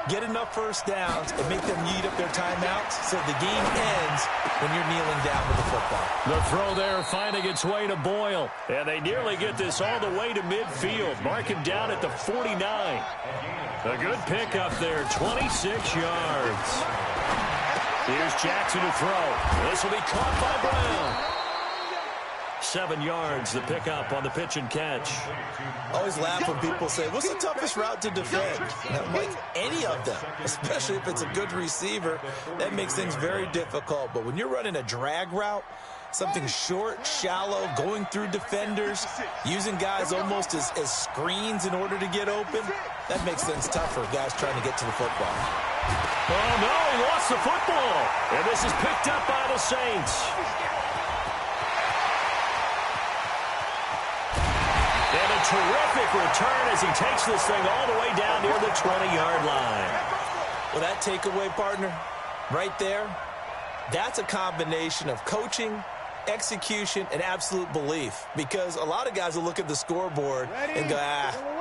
get enough first downs and make them eat up their timeouts so the game ends when you're kneeling down with the football. The throw there finding its way to Boyle. And they nearly get this all the way to midfield. Mark him down at the 49. A good pickup there, 26 yards. Here's Jackson to throw. This will be caught by Brown. 7 yards, the pickup on the pitch and catch. I always laugh when people say, what's the toughest route to defend? And I'm like, any of them, especially if it's a good receiver. That makes things very difficult. But when you're running a drag route, something short, shallow, going through defenders, using guys almost as screens in order to get open, that makes things tougher, guys trying to get to the football. Oh, no, he lost the football. And this is picked up by the Saints. And a terrific return as he takes this thing all the way down near the 20-yard line. Well, that takeaway, partner, right there, that's a combination of coaching, execution, and absolute belief. Because a lot of guys will look at the scoreboard and go,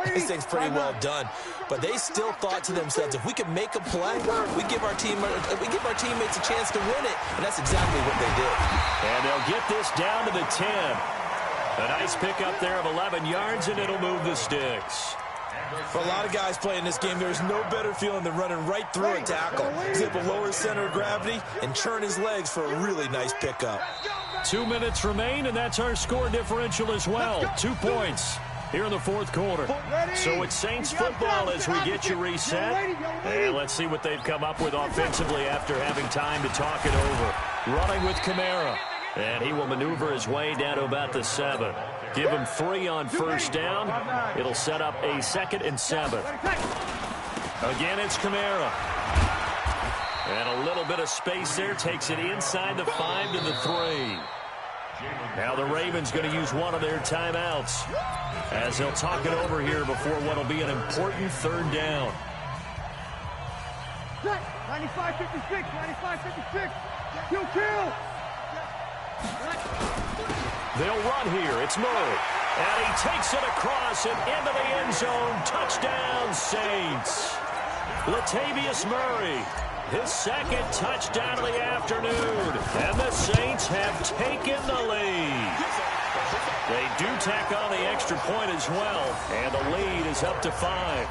this thing's pretty well done. But they still thought to themselves, if we can make a play, we give our teammates a chance to win it. And that's exactly what they did. And they'll get this down to the 10. A nice pickup there of 11 yards, and it'll move the sticks. For a lot of guys playing this game, there's no better feeling than running right through a tackle. He's able to lower his center of gravity and churn his legs for a really nice pickup. 2 minutes remain, and that's our score differential as well. 2 points here in the fourth quarter. So it's Saints football as we get you reset. And let's see what they've come up with offensively after having time to talk it over. Running with Kamara. And he will maneuver his way down to about the 7. Give him 3 on first down. It'll set up a 2nd and 7. Again, it's Kamara. And a little bit of space there. Takes it inside the 5 to the 3. Now the Ravens going to use one of their timeouts as they'll talk it over here before what will be an important 3rd down. 95-56, 95-56. Kill. They'll run here. It's Murray. And he takes it across and into the end zone. Touchdown, Saints. Latavius Murray, his 2nd touchdown of the afternoon. And the Saints have taken the lead. They do tack on the extra point as well. And the lead is up to 5.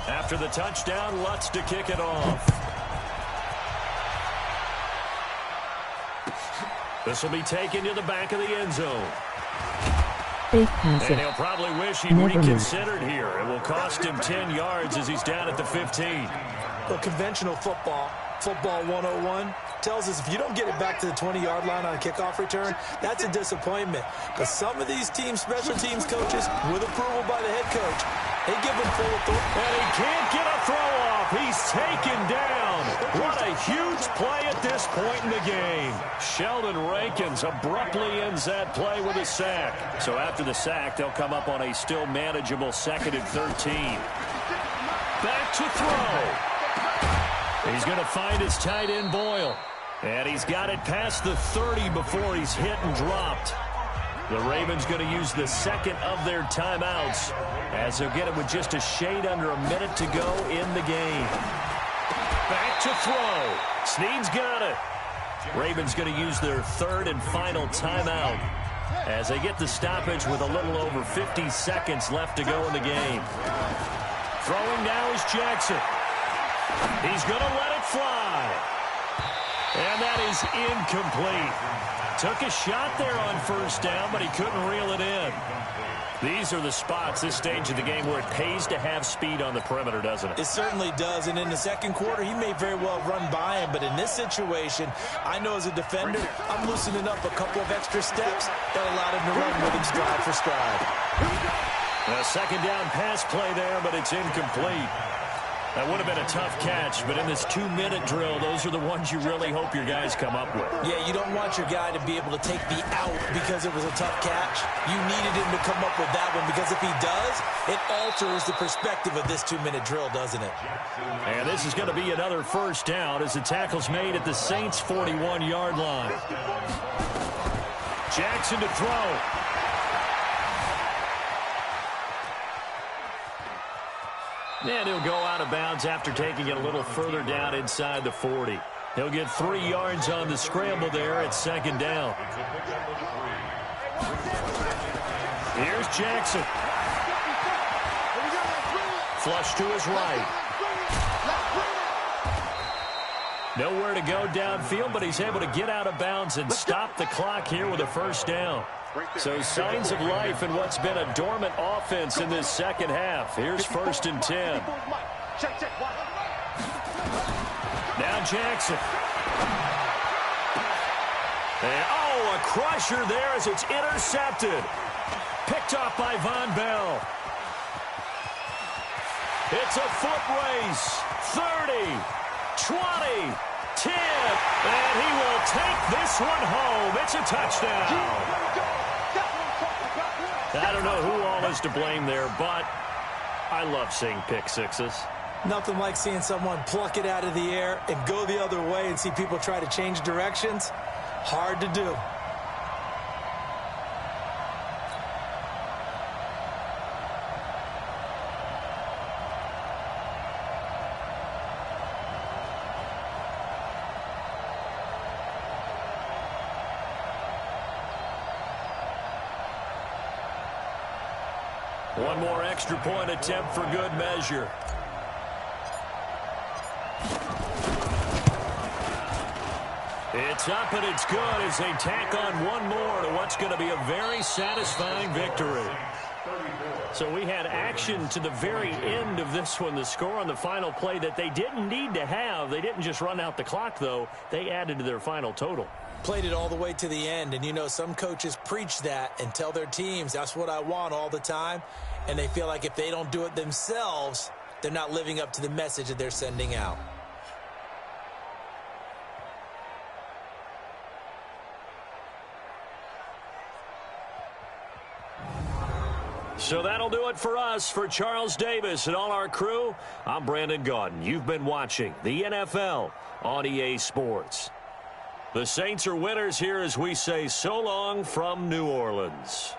After the touchdown, Lutz to kick it off. This will be taken to the back of the end zone. And he'll probably wish he'd reconsidered here. It will cost him 10 yards as he's down at the 15. Well, conventional football 101, tells us if you don't get it back to the 20-yard line on a kickoff return, that's a disappointment. But some of these teams, special teams coaches, with approval by the head coach, they give him full authority. And he can't get a throw off. He's taken down. What a huge play at this point in the game. Sheldon Rankins abruptly ends that play with a sack. So after the sack, they'll come up on a still manageable 2nd and 13. Back to throw. He's going to find his tight end, Boyle. And he's got it past the 30 before he's hit and dropped. The Ravens going to use the 2nd of their timeouts as they'll get it with just a shade under a minute to go in the game. Back to throw. Snead's got it. Ravens going to use their 3rd and final timeout as they get the stoppage with a little over 50 seconds left to go in the game. Throwing now is Jackson. He's going to let it fly. And that is incomplete. Took a shot there on first down, but he couldn't reel it in. These are the spots, this stage of the game, where it pays to have speed on the perimeter, doesn't it? It certainly does, and in the second quarter, he may very well run by him, but in this situation, I know as a defender, I'm loosening up a couple of extra steps that allowed him to run with him stride for stride. A 2nd down pass play there, but it's incomplete. That would have been a tough catch, but in this 2-minute drill, those are the ones you really hope your guys come up with. Yeah, you don't want your guy to be able to take the out because it was a tough catch. You needed him to come up with that one because if he does, it alters the perspective of this 2-minute drill, doesn't it? And this is going to be another first down as the tackle's made at the Saints' 41-yard line. Jackson to throw. And he'll go out of bounds after taking it a little further down inside the 40. He'll get 3 yards on the scramble there at 2nd down. Here's Jackson. Flush to his right. Nowhere to go downfield, but he's able to get out of bounds and stop the clock here with a first down. So signs of life in what's been a dormant offense in this second half. Here's 1st and 10. Now Jackson. And, a crusher there as it's intercepted. Picked off by Von Bell. It's a foot race. 30, 20, 10, and he will take this one home. It's a touchdown. I don't know who all is to blame there, but I love seeing pick sixes. Nothing like seeing someone pluck it out of the air and go the other way and see people try to change directions. Hard to do. One more extra point attempt for good measure. It's up and it's good as they tack on one more to what's going to be a very satisfying victory. So we had action to the very end of this one. The score on the final play that they didn't need to have. They didn't just run out the clock, though. They added to their final total. Played it all the way to the end, and you know some coaches preach that and tell their teams, that's what I want all the time, and they feel like if they don't do it themselves, they're not living up to the message that they're sending out. So that'll do it for us. For Charles Davis and all our crew, I'm Brandon Gaudin. You've been watching the NFL on EA Sports. The Saints are winners here as we say so long from New Orleans.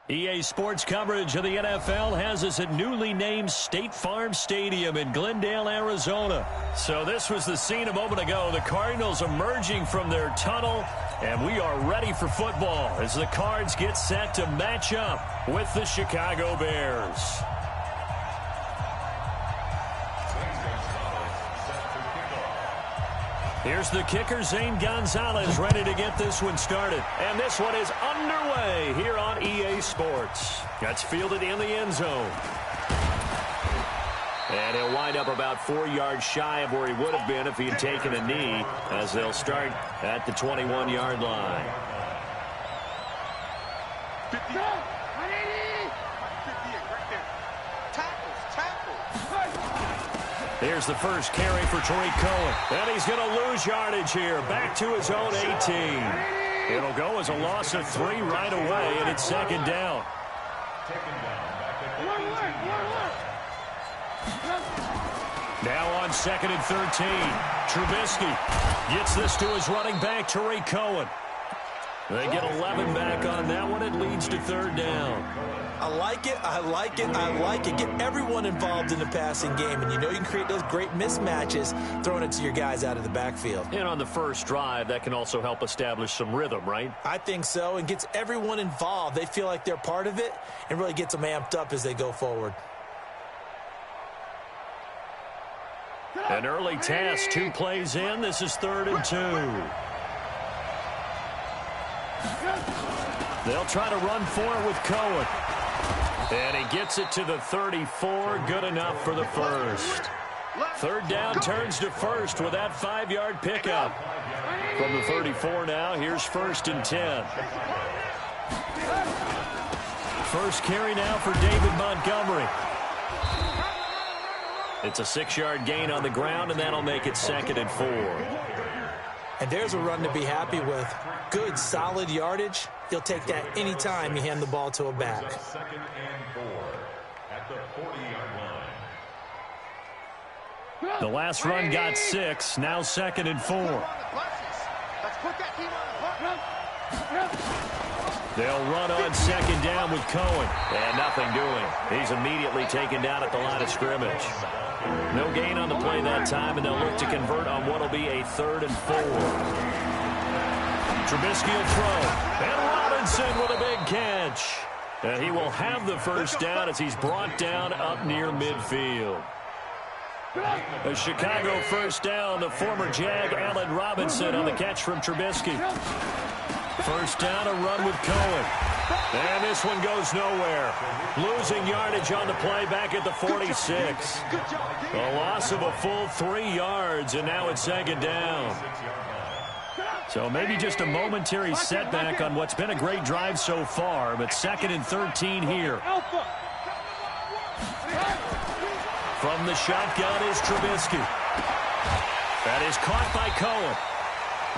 EA Sports coverage of the NFL has us at newly named State Farm Stadium in Glendale, Arizona. So this was the scene a moment ago. The Cardinals emerging from their tunnel, and we are ready for football as the Cards get set to match up with the Chicago Bears. Here's the kicker, Zane Gonzalez, ready to get this one started. And this one is underway here on EA Sports. That's fielded in the end zone. And he'll wind up about 4 yards shy of where he would have been if he had taken a knee, as they'll start at the 21-yard line. 50. 180. 58 right there. Tackles. Here's the first carry for Tariq Cohen. And he's going to lose yardage here. Back to his own 18. It'll go as a loss of 3 right away, and it's second down. Now on second and 13. Trubisky gets this to his running back, Tariq Cohen. They get 11 back on that one. It leads to third down. I like it. Get everyone involved in the passing game, and you know you can create those great mismatches throwing it to your guys out of the backfield. And on the first drive, that can also help establish some rhythm, right? I think so, and gets everyone involved. They feel like they're part of it and really gets them amped up as they go forward. An early task, 2 plays in. This is 3rd and 2. They'll try to run for it with Cohen. And he gets it to the 34. Good enough for the first. Third down turns to first with that 5-yard pickup. From the 34 now, here's 1st and 10. First carry now for David Montgomery. It's a 6-yard gain on the ground, and that'll make it 2nd and 4. And there's a run to be happy with. Good, solid yardage. You'll take that any time you hand the ball to a back. 2nd and 4 at the 40-yard line. The last run got 6. Now 2nd and 4. They'll run on 2nd down with Cohen. And nothing doing. He's immediately taken down at the line of scrimmage. No gain on the play that time, and they'll look to convert on what will be a 3rd and 4. Trubisky will throw. And Robinson with a big catch. And he will have the first down as he's brought down up near midfield. A Chicago first down, the former Jag Allen Robinson on the catch from Trubisky. First down, a run with Cohen. And this one goes nowhere. Losing yardage on the play back at the 46. A loss of a full 3 yards, and now it's 2nd down. So maybe just a momentary setback on what's been a great drive so far, but 2nd and 13 here. From the shotgun is Trubisky. That is caught by Cohen.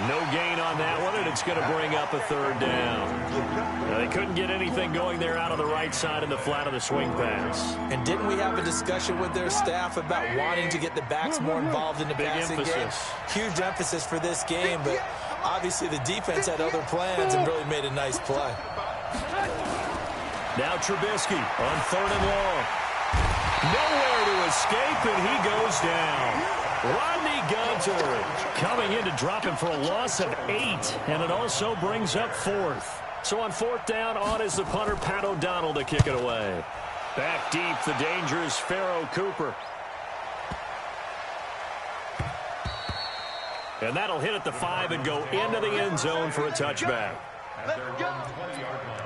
No gain on that one, and it's going to bring up a 3rd down. They couldn't get anything going there out on the right side in the flat of the swing pass. And didn't we have a discussion with their staff about wanting to get the backs more involved in the passing game? Huge emphasis for this game, but obviously the defense had other plans and really made a nice play. Now Trubisky on 3rd and long. Nowhere to escape, and he goes down. Rodney Gunter coming in to drop him for a loss of 8, and it also brings up 4th. So on 4th down, on is the punter, Pat O'Donnell, to kick it away. Back deep, the dangerous Pharaoh Cooper. And that'll hit at the 5 and go into the end zone for a touchback. At their 20-yard line.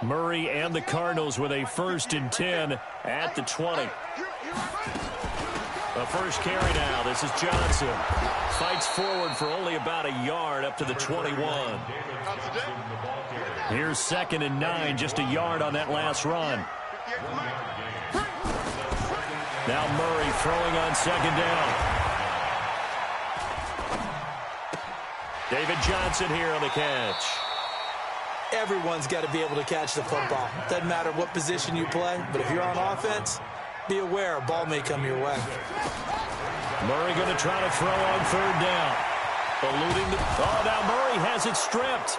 Murray and the Cardinals with a 1st and 10 at the 20. The first carry now. This is Johnson. Fights forward for only about a yard up to the 21. Here's 2nd and 9, just a yard on that last run. Now Murray throwing on 2nd down. David Johnson here on the catch. Everyone's got to be able to catch the football. Doesn't matter what position you play, but if you're on offense, be aware a ball may come your way. Murray going to try to throw on third down. Eluding the... Oh, now Murray has it stripped.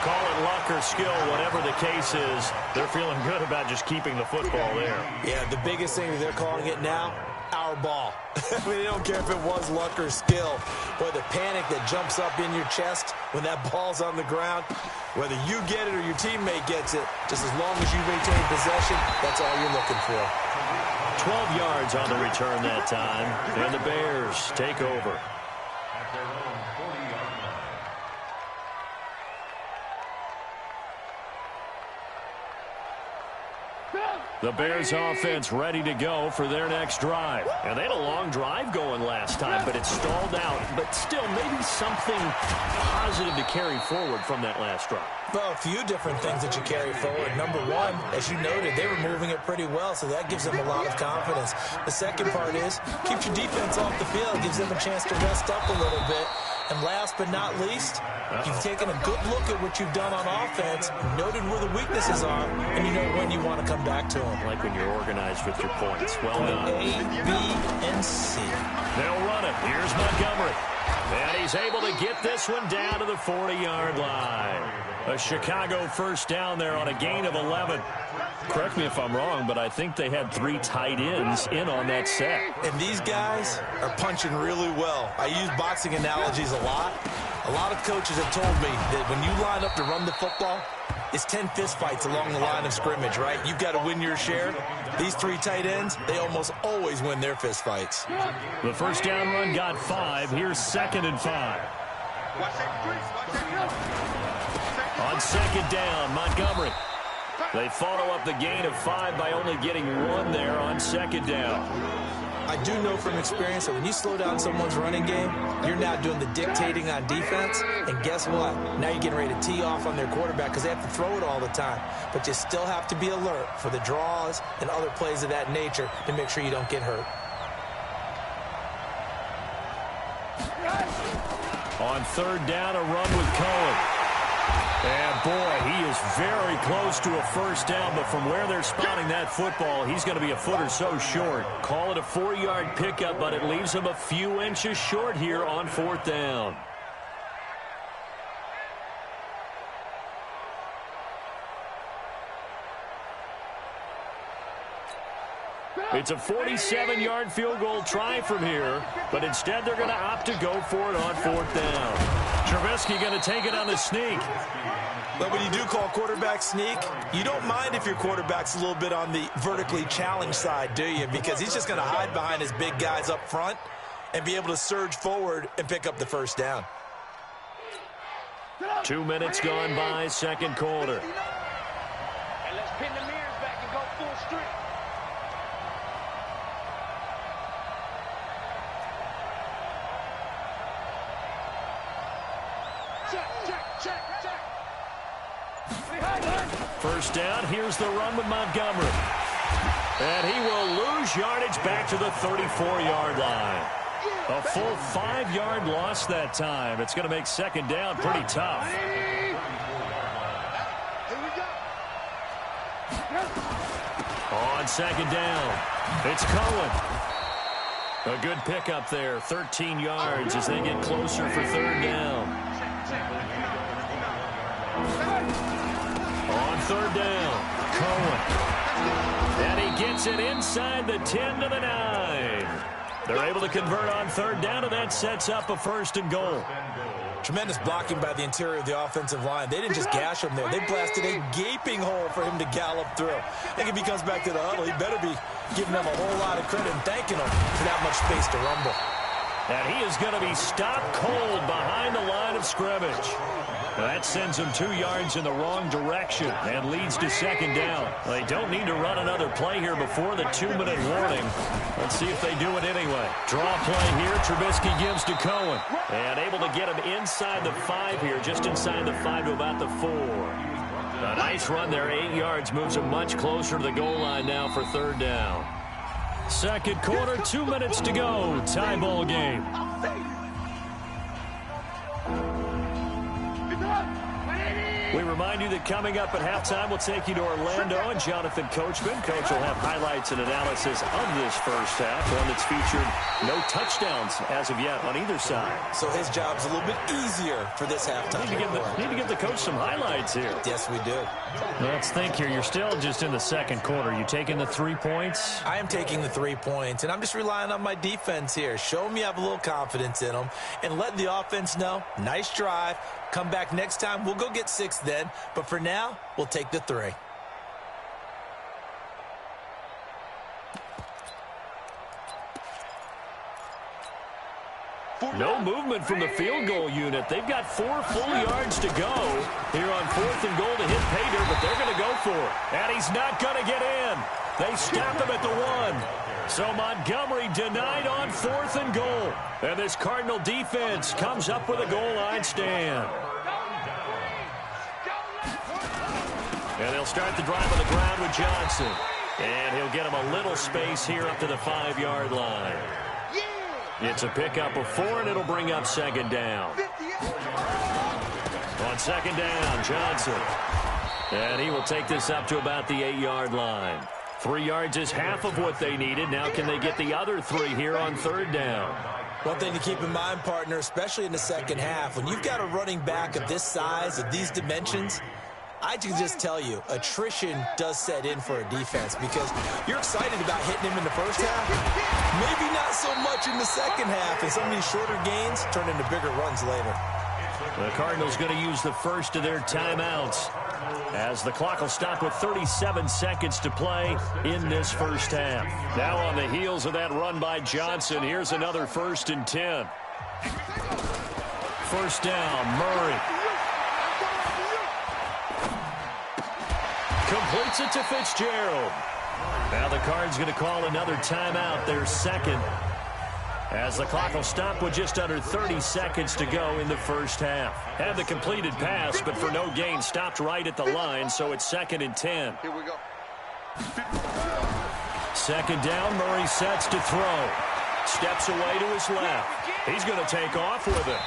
Call it luck or skill, whatever the case is. They're feeling good about just keeping the football there. Yeah, the biggest thing that they're calling it now, our ball. I mean, they don't care if it was luck or skill. Boy, the panic that jumps up in your chest when that ball's on the ground, whether you get it or your teammate gets it, just as long as you maintain possession, that's all you're looking for. 12 yards on the return that time, and the Bears take over. At their own 40-yard line. The Bears offense ready to go for their next drive. And they had a long drive going last time, but it stalled out. But still, maybe something positive to carry forward from that last drive. Well, a few different things that you carry forward. Number one, as you noted, they were moving it pretty well, so that gives them a lot of confidence. The second part is, keeps your defense off the field, gives them a chance to rest up a little bit. And last but not least, you've taken a good look at what you've done on offense, noted where the weaknesses are, and you know when you want to come back to them. Like when you're organized with your points. Well done. A, B, and C. They'll run it. Here's Montgomery. And he's able to get this one down to the 40-yard line. A Chicago first down there on a gain of 11. Correct me if I'm wrong, but I think they had 3 tight ends in on that set. And these guys are punching really well. I use boxing analogies a lot. A lot of coaches have told me that when you line up to run the football, it's 10 fistfights along the line of scrimmage, right? You've got to win your share. These 3 tight ends, they almost always win their fistfights. The first down run got 5. Here's 2nd and 5. On 2nd down, Montgomery. They follow up the gain of 5 by only getting 1 there on 2nd down. I do know from experience that when you slow down someone's running game, you're now doing the dictating on defense. And guess what? Now you're getting ready to tee off on their quarterback because they have to throw it all the time. But you still have to be alert for the draws and other plays of that nature to make sure you don't get hurt. On 3rd down, a run with Cohen. And, boy, he is very close to a first down, but from where they're spotting that football, he's going to be a foot or so short. Call it a 4-yard pickup, but it leaves him a few inches short here on 4th down. It's a 47-yard field goal try from here, but instead they're going to opt to go for it on 4th down. Trubisky going to take it on the sneak. But when you do call quarterback sneak, you don't mind if your quarterback's a little bit on the vertically challenged side, do you? Because he's just going to hide behind his big guys up front and be able to surge forward and pick up the first down. 2 minutes gone by, 2nd quarter. And let's pin the mirrors back and go full strength. First down, here's the run with Montgomery. And he will lose yardage back to the 34-yard line. A full 5-yard loss that time. It's going to make 2nd down pretty tough. On 2nd down, it's Cohen. A good pickup there, 13 yards as they get closer for 3rd down. On 3rd down, Cohen. And he gets it inside the 10 to the 9. They're able to convert on 3rd down, and that sets up a 1st and goal. Tremendous blocking by the interior of the offensive line. They didn't just gash him there. They blasted a gaping hole for him to gallop through. I think if he comes back to the huddle, he better be giving them a whole lot of credit and thanking them for that much space to rumble. And he is going to be stopped cold behind the line of scrimmage. That sends him 2 yards in the wrong direction and leads to 2nd down. They don't need to run another play here before the 2-minute warning. Let's see if they do it anyway. Draw play here. Trubisky gives to Cohen. And able to get him inside the 5 here, just inside the 5 to about the 4. A nice run there, 8 yards, moves him much closer to the goal line now for 3rd down. 2nd quarter, 2 minutes to go. Tie ball game. We remind remind you that coming up at halftime, we'll take you to Orlando and Jonathan Coachman. Coach will have highlights and analysis of this first half, one that's featured no touchdowns as of yet on either side. So his job's a little bit easier for this halftime. Need to give the coach some highlights here. Yes, we do. Let's think here. You're still just in the second quarter. You taking the 3 points? I am taking the 3 points, and I'm just relying on my defense here. Show me I have a little confidence in them, and let the offense know, nice drive. Come back next time. We'll go get 6 then. But for now, we'll take the 3. No movement from the field goal unit. They've got 4 full yards to go here on 4th and goal to hit pay dirt, but they're going to go for it. And he's not going to get in. They stop him at the 1. So Montgomery denied on 4th and goal. And this Cardinal defense comes up with a goal line stand. And they'll start the drive on the ground with Johnson. And he'll get him a little space here up to the 5-yard line. It's a pickup of 4, and it'll bring up 2nd down. On 2nd down, Johnson. And he will take this up to about the 8-yard line. 3 yards is half of what they needed. Now can they get the other 3 here on 3rd down? One thing to keep in mind, partner, especially in the second half, when you've got a running back of this size, of these dimensions, I can just tell you, attrition does set in for a defense because you're excited about hitting him in the first half. Maybe not so much in the second half, and some of these shorter gains turn into bigger runs later. The Cardinals going to use the first of their timeouts as the clock will stop with 37 seconds to play in this first half. Now on the heels of that run by Johnson, here's another 1st and 10. 1st down, Murray. Completes it to Fitzgerald. Now the Cards going to call another timeout, their 2nd, as the clock will stop with just under 30 seconds to go in the first half. Had the completed pass, but for no gain, stopped right at the line, so it's 2nd and 10. Here we go. 2nd down, Murray sets to throw. Steps away to his left. He's going to take off with it.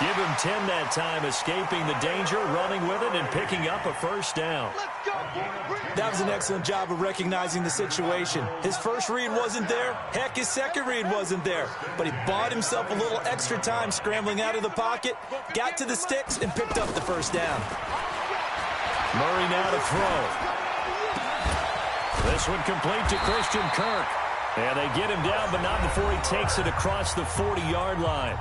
Give him 10 that time, escaping the danger, running with it, and picking up a 1st down. That was an excellent job of recognizing the situation. His first read wasn't there. Heck, his second read wasn't there. But he bought himself a little extra time scrambling out of the pocket, got to the sticks, and picked up the 1st down. Murray now to throw. This one complete to Christian Kirk. And they get him down, but not before he takes it across the 40-yard line.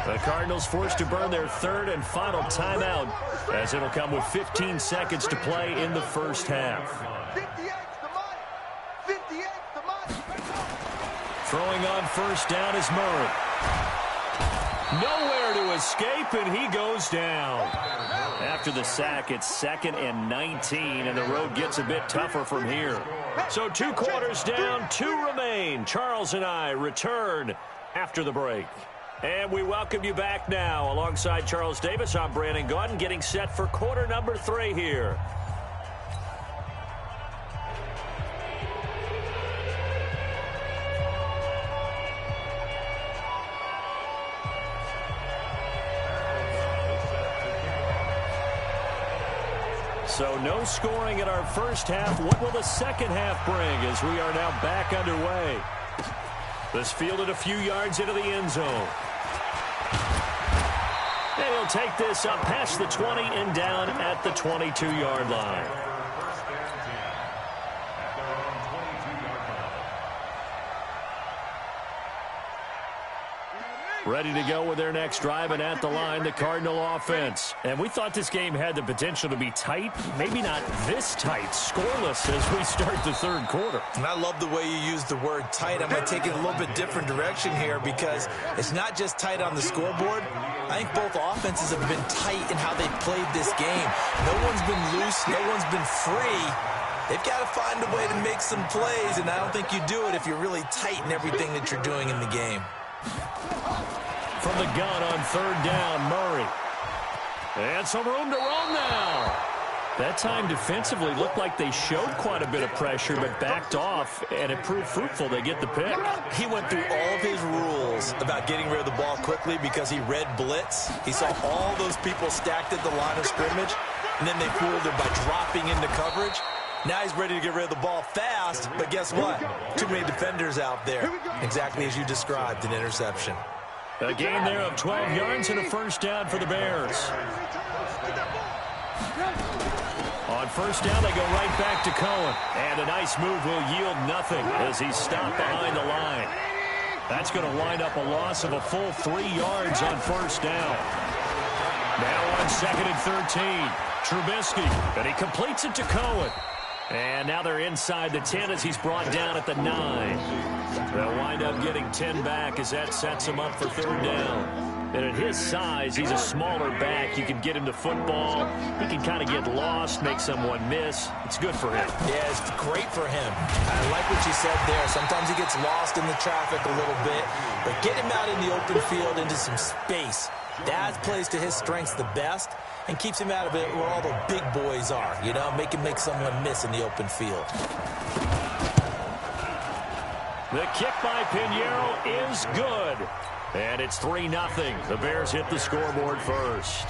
The Cardinals forced to burn their 3rd and final timeout as it'll come with 15 seconds to play in the first half. Throwing on 1st down is Murray. Nowhere to escape, and he goes down. After the sack, it's 2nd and 19, and the road gets a bit tougher from here. So 2 quarters down, 2 remain. Charles and I return after the break. And we welcome you back now. Alongside Charles Davis, I'm Brandon Gaudin, getting set for quarter number 3 here. So no scoring in our first half. What will the second half bring as we are now back underway? This fielded a few yards into the end zone. And he'll take this up past the 20 and down at the 22-yard line. Ready to go with their next drive, and at the line, the Cardinal offense. And we thought this game had the potential to be tight, maybe not this tight, scoreless as we start the 3rd quarter. And I love the way you use the word tight. I'm going to take it a little bit different direction here because it's not just tight on the scoreboard. I think both offenses have been tight in how they've played this game. No one's been loose. No one's been free. They've got to find a way to make some plays, and I don't think you do it if you're really tight in everything that you're doing in the game. From the gun on 3rd down, Murray. And some room to run now. That time defensively looked like they showed quite a bit of pressure but backed off, and it proved fruitful. They get the pick. He went through all of his rules about getting rid of the ball quickly because he read blitz. He saw all those people stacked at the line of scrimmage, and then they fooled him by dropping into coverage. Now he's ready to get rid of the ball fast, but guess what? Too many defenders out there. Exactly as you described, an interception. A gain there of 12 yards and a first down for the Bears. On first down, they go right back to Cohen. And a nice move will yield nothing as he's stopped behind the line. That's going to wind up a loss of a full 3 yards on first down. Now on 2nd and 13, Trubisky. And he completes it to Cohen. And now they're inside the 10 as he's brought down at the 9. They'll wind up getting 10 back as that sets him up for third down. And at his size, he's a smaller back. You can get him to football. He can kind of get lost, make someone miss. It's good for him. Yeah, it's great for him. I like what you said there. Sometimes he gets lost in the traffic a little bit. But get him out in the open field into some space. That plays to his strengths the best and keeps him out of it where all the big boys are. You know, make him make someone miss in the open field. The kick by Pinheiro is good. And it's 3-0. The Bears hit the scoreboard first.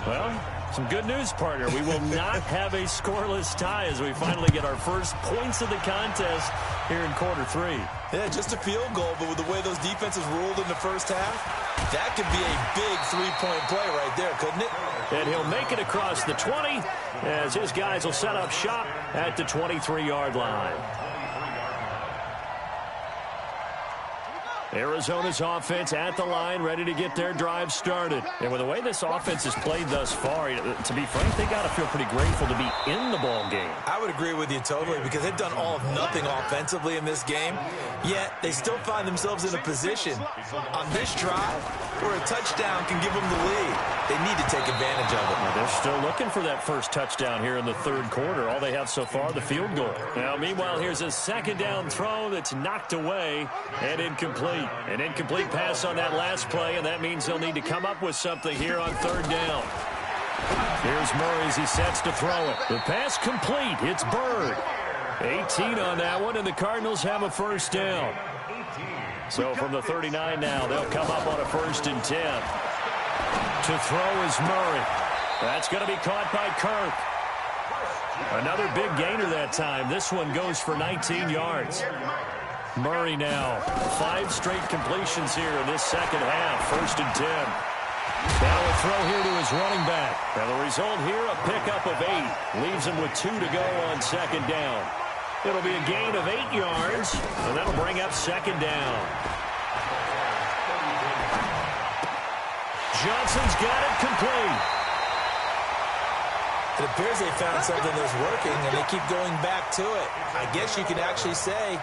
Well, some good news, partner. We will not have a scoreless tie as we finally get our first points of the contest here in quarter 3. Yeah, just a field goal, but with the way those defenses ruled in the first half, that could be a big three-point play right there, couldn't it? And he'll make it across the 20 as his guys will set up shop at the 23-yard line. Arizona's offense at the line, ready to get their drive started. And with the way this offense has played thus far, to be frank, they got to feel pretty grateful to be in the ball game. I would agree with you totally because they've done all of nothing offensively in this game, yet they still find themselves in a position on this drive where a touchdown can give them the lead. They need to take advantage of it. Well, they're still looking for that first touchdown here in the third quarter. All they have so far, the field goal. Now, meanwhile, here's a second down throw that's knocked away and incomplete. An incomplete pass on that last play, and that means they'll need to come up with something here on third down. Here's Murray as he sets to throw it. The pass complete. It's Bird. 18 on that one, and the Cardinals have a first down. So from the 39 now, they'll come up on a 1st and 10. To throw is Murray. That's going to be caught by Kirk. Another big gainer that time. This one goes for 19 yards. Murray now, 5 straight completions here in this second half, 1st and 10. Now a throw here to his running back. And the result here, a pickup of 8. Leaves him with 2 to go on second down. It'll be a gain of 8 yards, and that'll bring up second down. Johnson's got it complete. It appears they found something that's working, and they keep going back to it. I guess you could actually say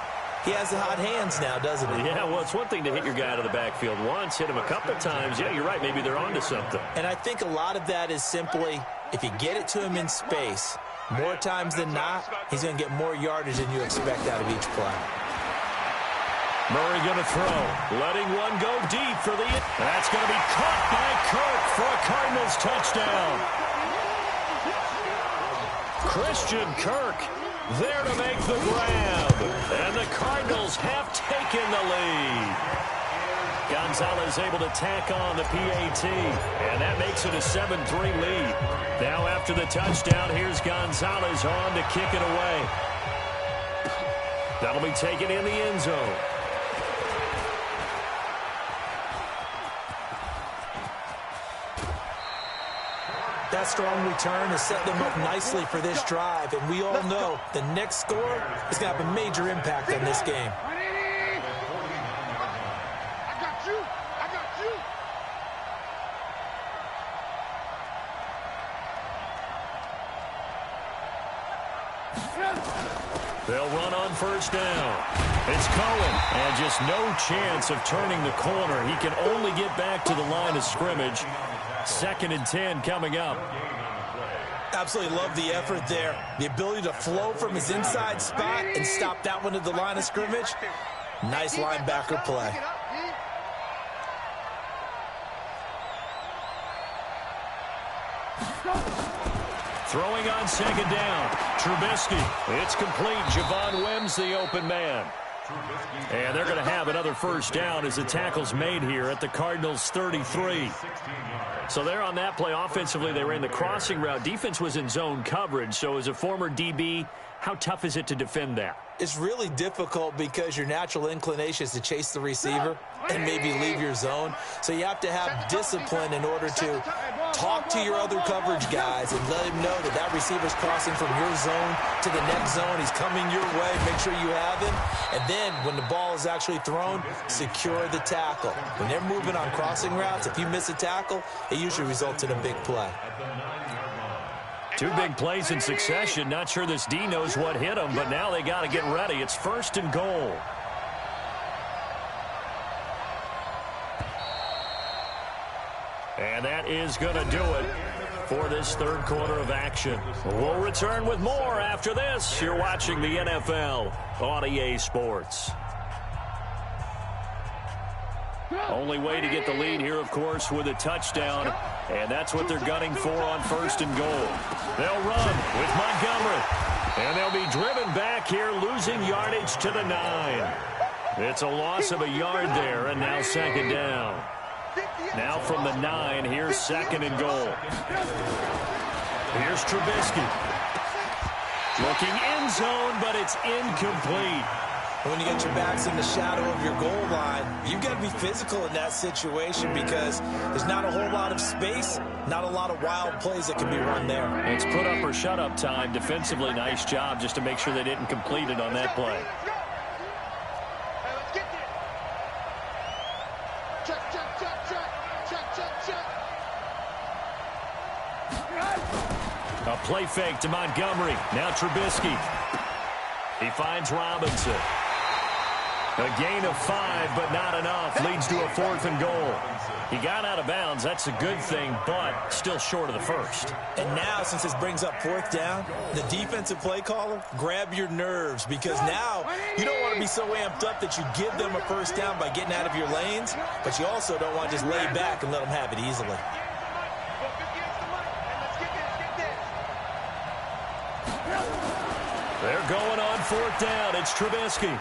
he has the hot hands now, doesn't he? Yeah, well, it's one thing to hit your guy out of the backfield once, hit him a couple times. Yeah, you're right. Maybe they're onto something. And I think a lot of that is simply if you get it to him in space, more times than not, he's going to get more yardage than you expect out of each play. Murray going to throw, letting one go deep for the... That's going to be caught by Kirk for a Cardinals touchdown. Christian Kirk there to make the grab. And the Cardinals have taken the lead. Gonzalez able to tack on the PAT. And that makes it a 7-3 lead. Now after the touchdown, here's Gonzalez on to kick it away. That'll be taken in the end zone. That strong return has set them up nicely for this drive, and we all know the next score is going to have a major impact on this game. I got you. I got you. They'll run on first down. It's Cohen, and just no chance of turning the corner. He can only get back to the line of scrimmage. 2nd and 10 coming up. Absolutely love the effort there. The ability to flow from his inside spot and stop that one at the line of scrimmage. Nice linebacker play. Throwing on second down. Trubisky. It's complete. Javon Wims, the open man. And they're going to have another first down as the tackle's made here at the Cardinals' 33. So there on that play, offensively, they ran the crossing route. Defense was in zone coverage. So as a former DB, how tough is it to defend that? It's really difficult because your natural inclination is to chase the receiver and maybe leave your zone. So you have to have discipline in order to talk to your other coverage guys and let him know that that receiver's crossing from your zone to the next zone. He's coming your way. Make sure you have him. And then when the ball is actually thrown, secure the tackle. When they're moving on crossing routes, if you miss a tackle, it usually results in a big play. Two big plays in succession. Not sure this D knows what hit him, but now they got to get ready. It's first and goal. And that is going to do it for this third quarter of action. We'll return with more after this. You're watching the NFL on EA Sports. Only way to get the lead here, of course, with a touchdown. And that's what they're gunning for on first and goal. They'll run with Montgomery. And they'll be driven back here, losing yardage to the 9. It's a loss of a yard there, and now second down. Now from the 9, here's second and goal. Here's Trubisky. Looking end zone, but it's incomplete. When you get your backs in the shadow of your goal line, you've got to be physical in that situation because there's not a whole lot of space, not a lot of wild plays that can be run there. It's put up or shut up time. Defensively, nice job just to make sure they didn't complete it on that play. A play fake to Montgomery. Now Trubisky. He finds Robinson. A gain of 5, but not enough. Leads to a fourth and goal. He got out of bounds. That's a good thing, but still short of the first. And now, since this brings up fourth down, the defensive play caller, grab your nerves because now you don't want to be so amped up that you give them a first down by getting out of your lanes, but you also don't want to just lay back and let them have it easily. They're going on fourth down. It's Trubisky.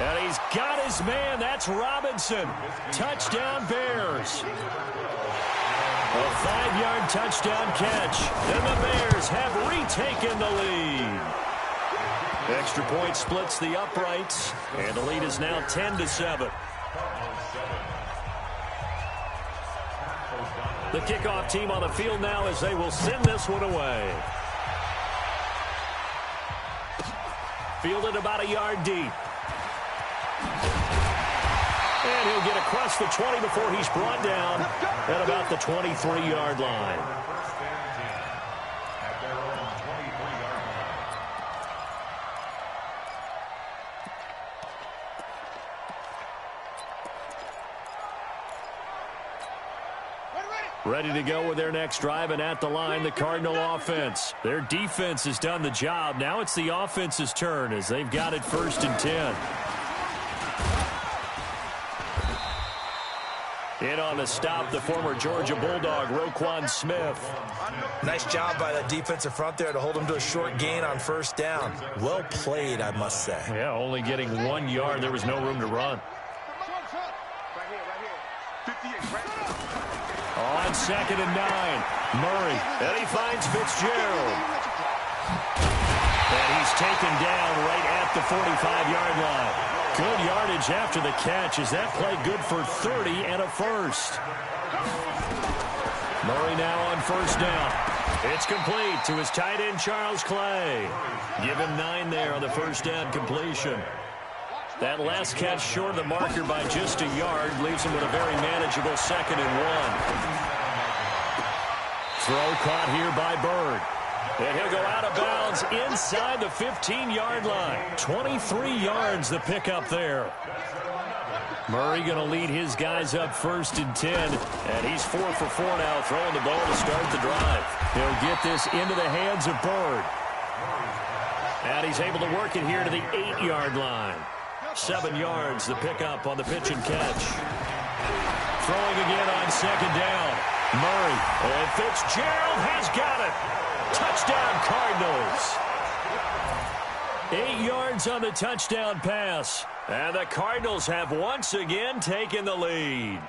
And he's got his man. That's Robinson. Touchdown, Bears. A 5-yard touchdown catch. And the Bears have retaken the lead. Extra point splits the uprights. And the lead is now 10-7. The kickoff team on the field now as they will send this one away. Fielded about a yard deep. And he'll get across the 20 before he's brought down at about the 23-yard line. Ready to go with their next drive, and at the line, the Cardinal offense. Their defense has done the job. Now it's the offense's turn as they've got it first and 10. In on the stop, the former Georgia Bulldog, Roquan Smith. Nice job by that defensive front there to hold him to a short gain on first down. Well played, I must say. Yeah, only getting 1 yard. There was no room to run. On second and 9, Murray, and he finds Fitzgerald. And he's taken down right at the 45-yard line. Good yardage after the catch. Is that play good for 30 and a first? Murray now on first down. It's complete to his tight end, Charles Clay. Give him 9 there on the first down completion. That last catch short of the marker by just a yard leaves him with a very manageable second and 1. Throw caught here by Bird. And he'll go out of bounds inside the 15-yard line. 23 yards the pickup there. Murray going to lead his guys up first and 10. And he's 4 for 4 now, throwing the ball to start the drive. He'll get this into the hands of Bird. And he's able to work it here to the 8-yard line. 7 yards the pickup on the pitch and catch. Throwing again on second down. Murray. And Fitzgerald has got it. Touchdown, Cardinals. 8 yards on the touchdown pass. And the Cardinals have once again taken the lead.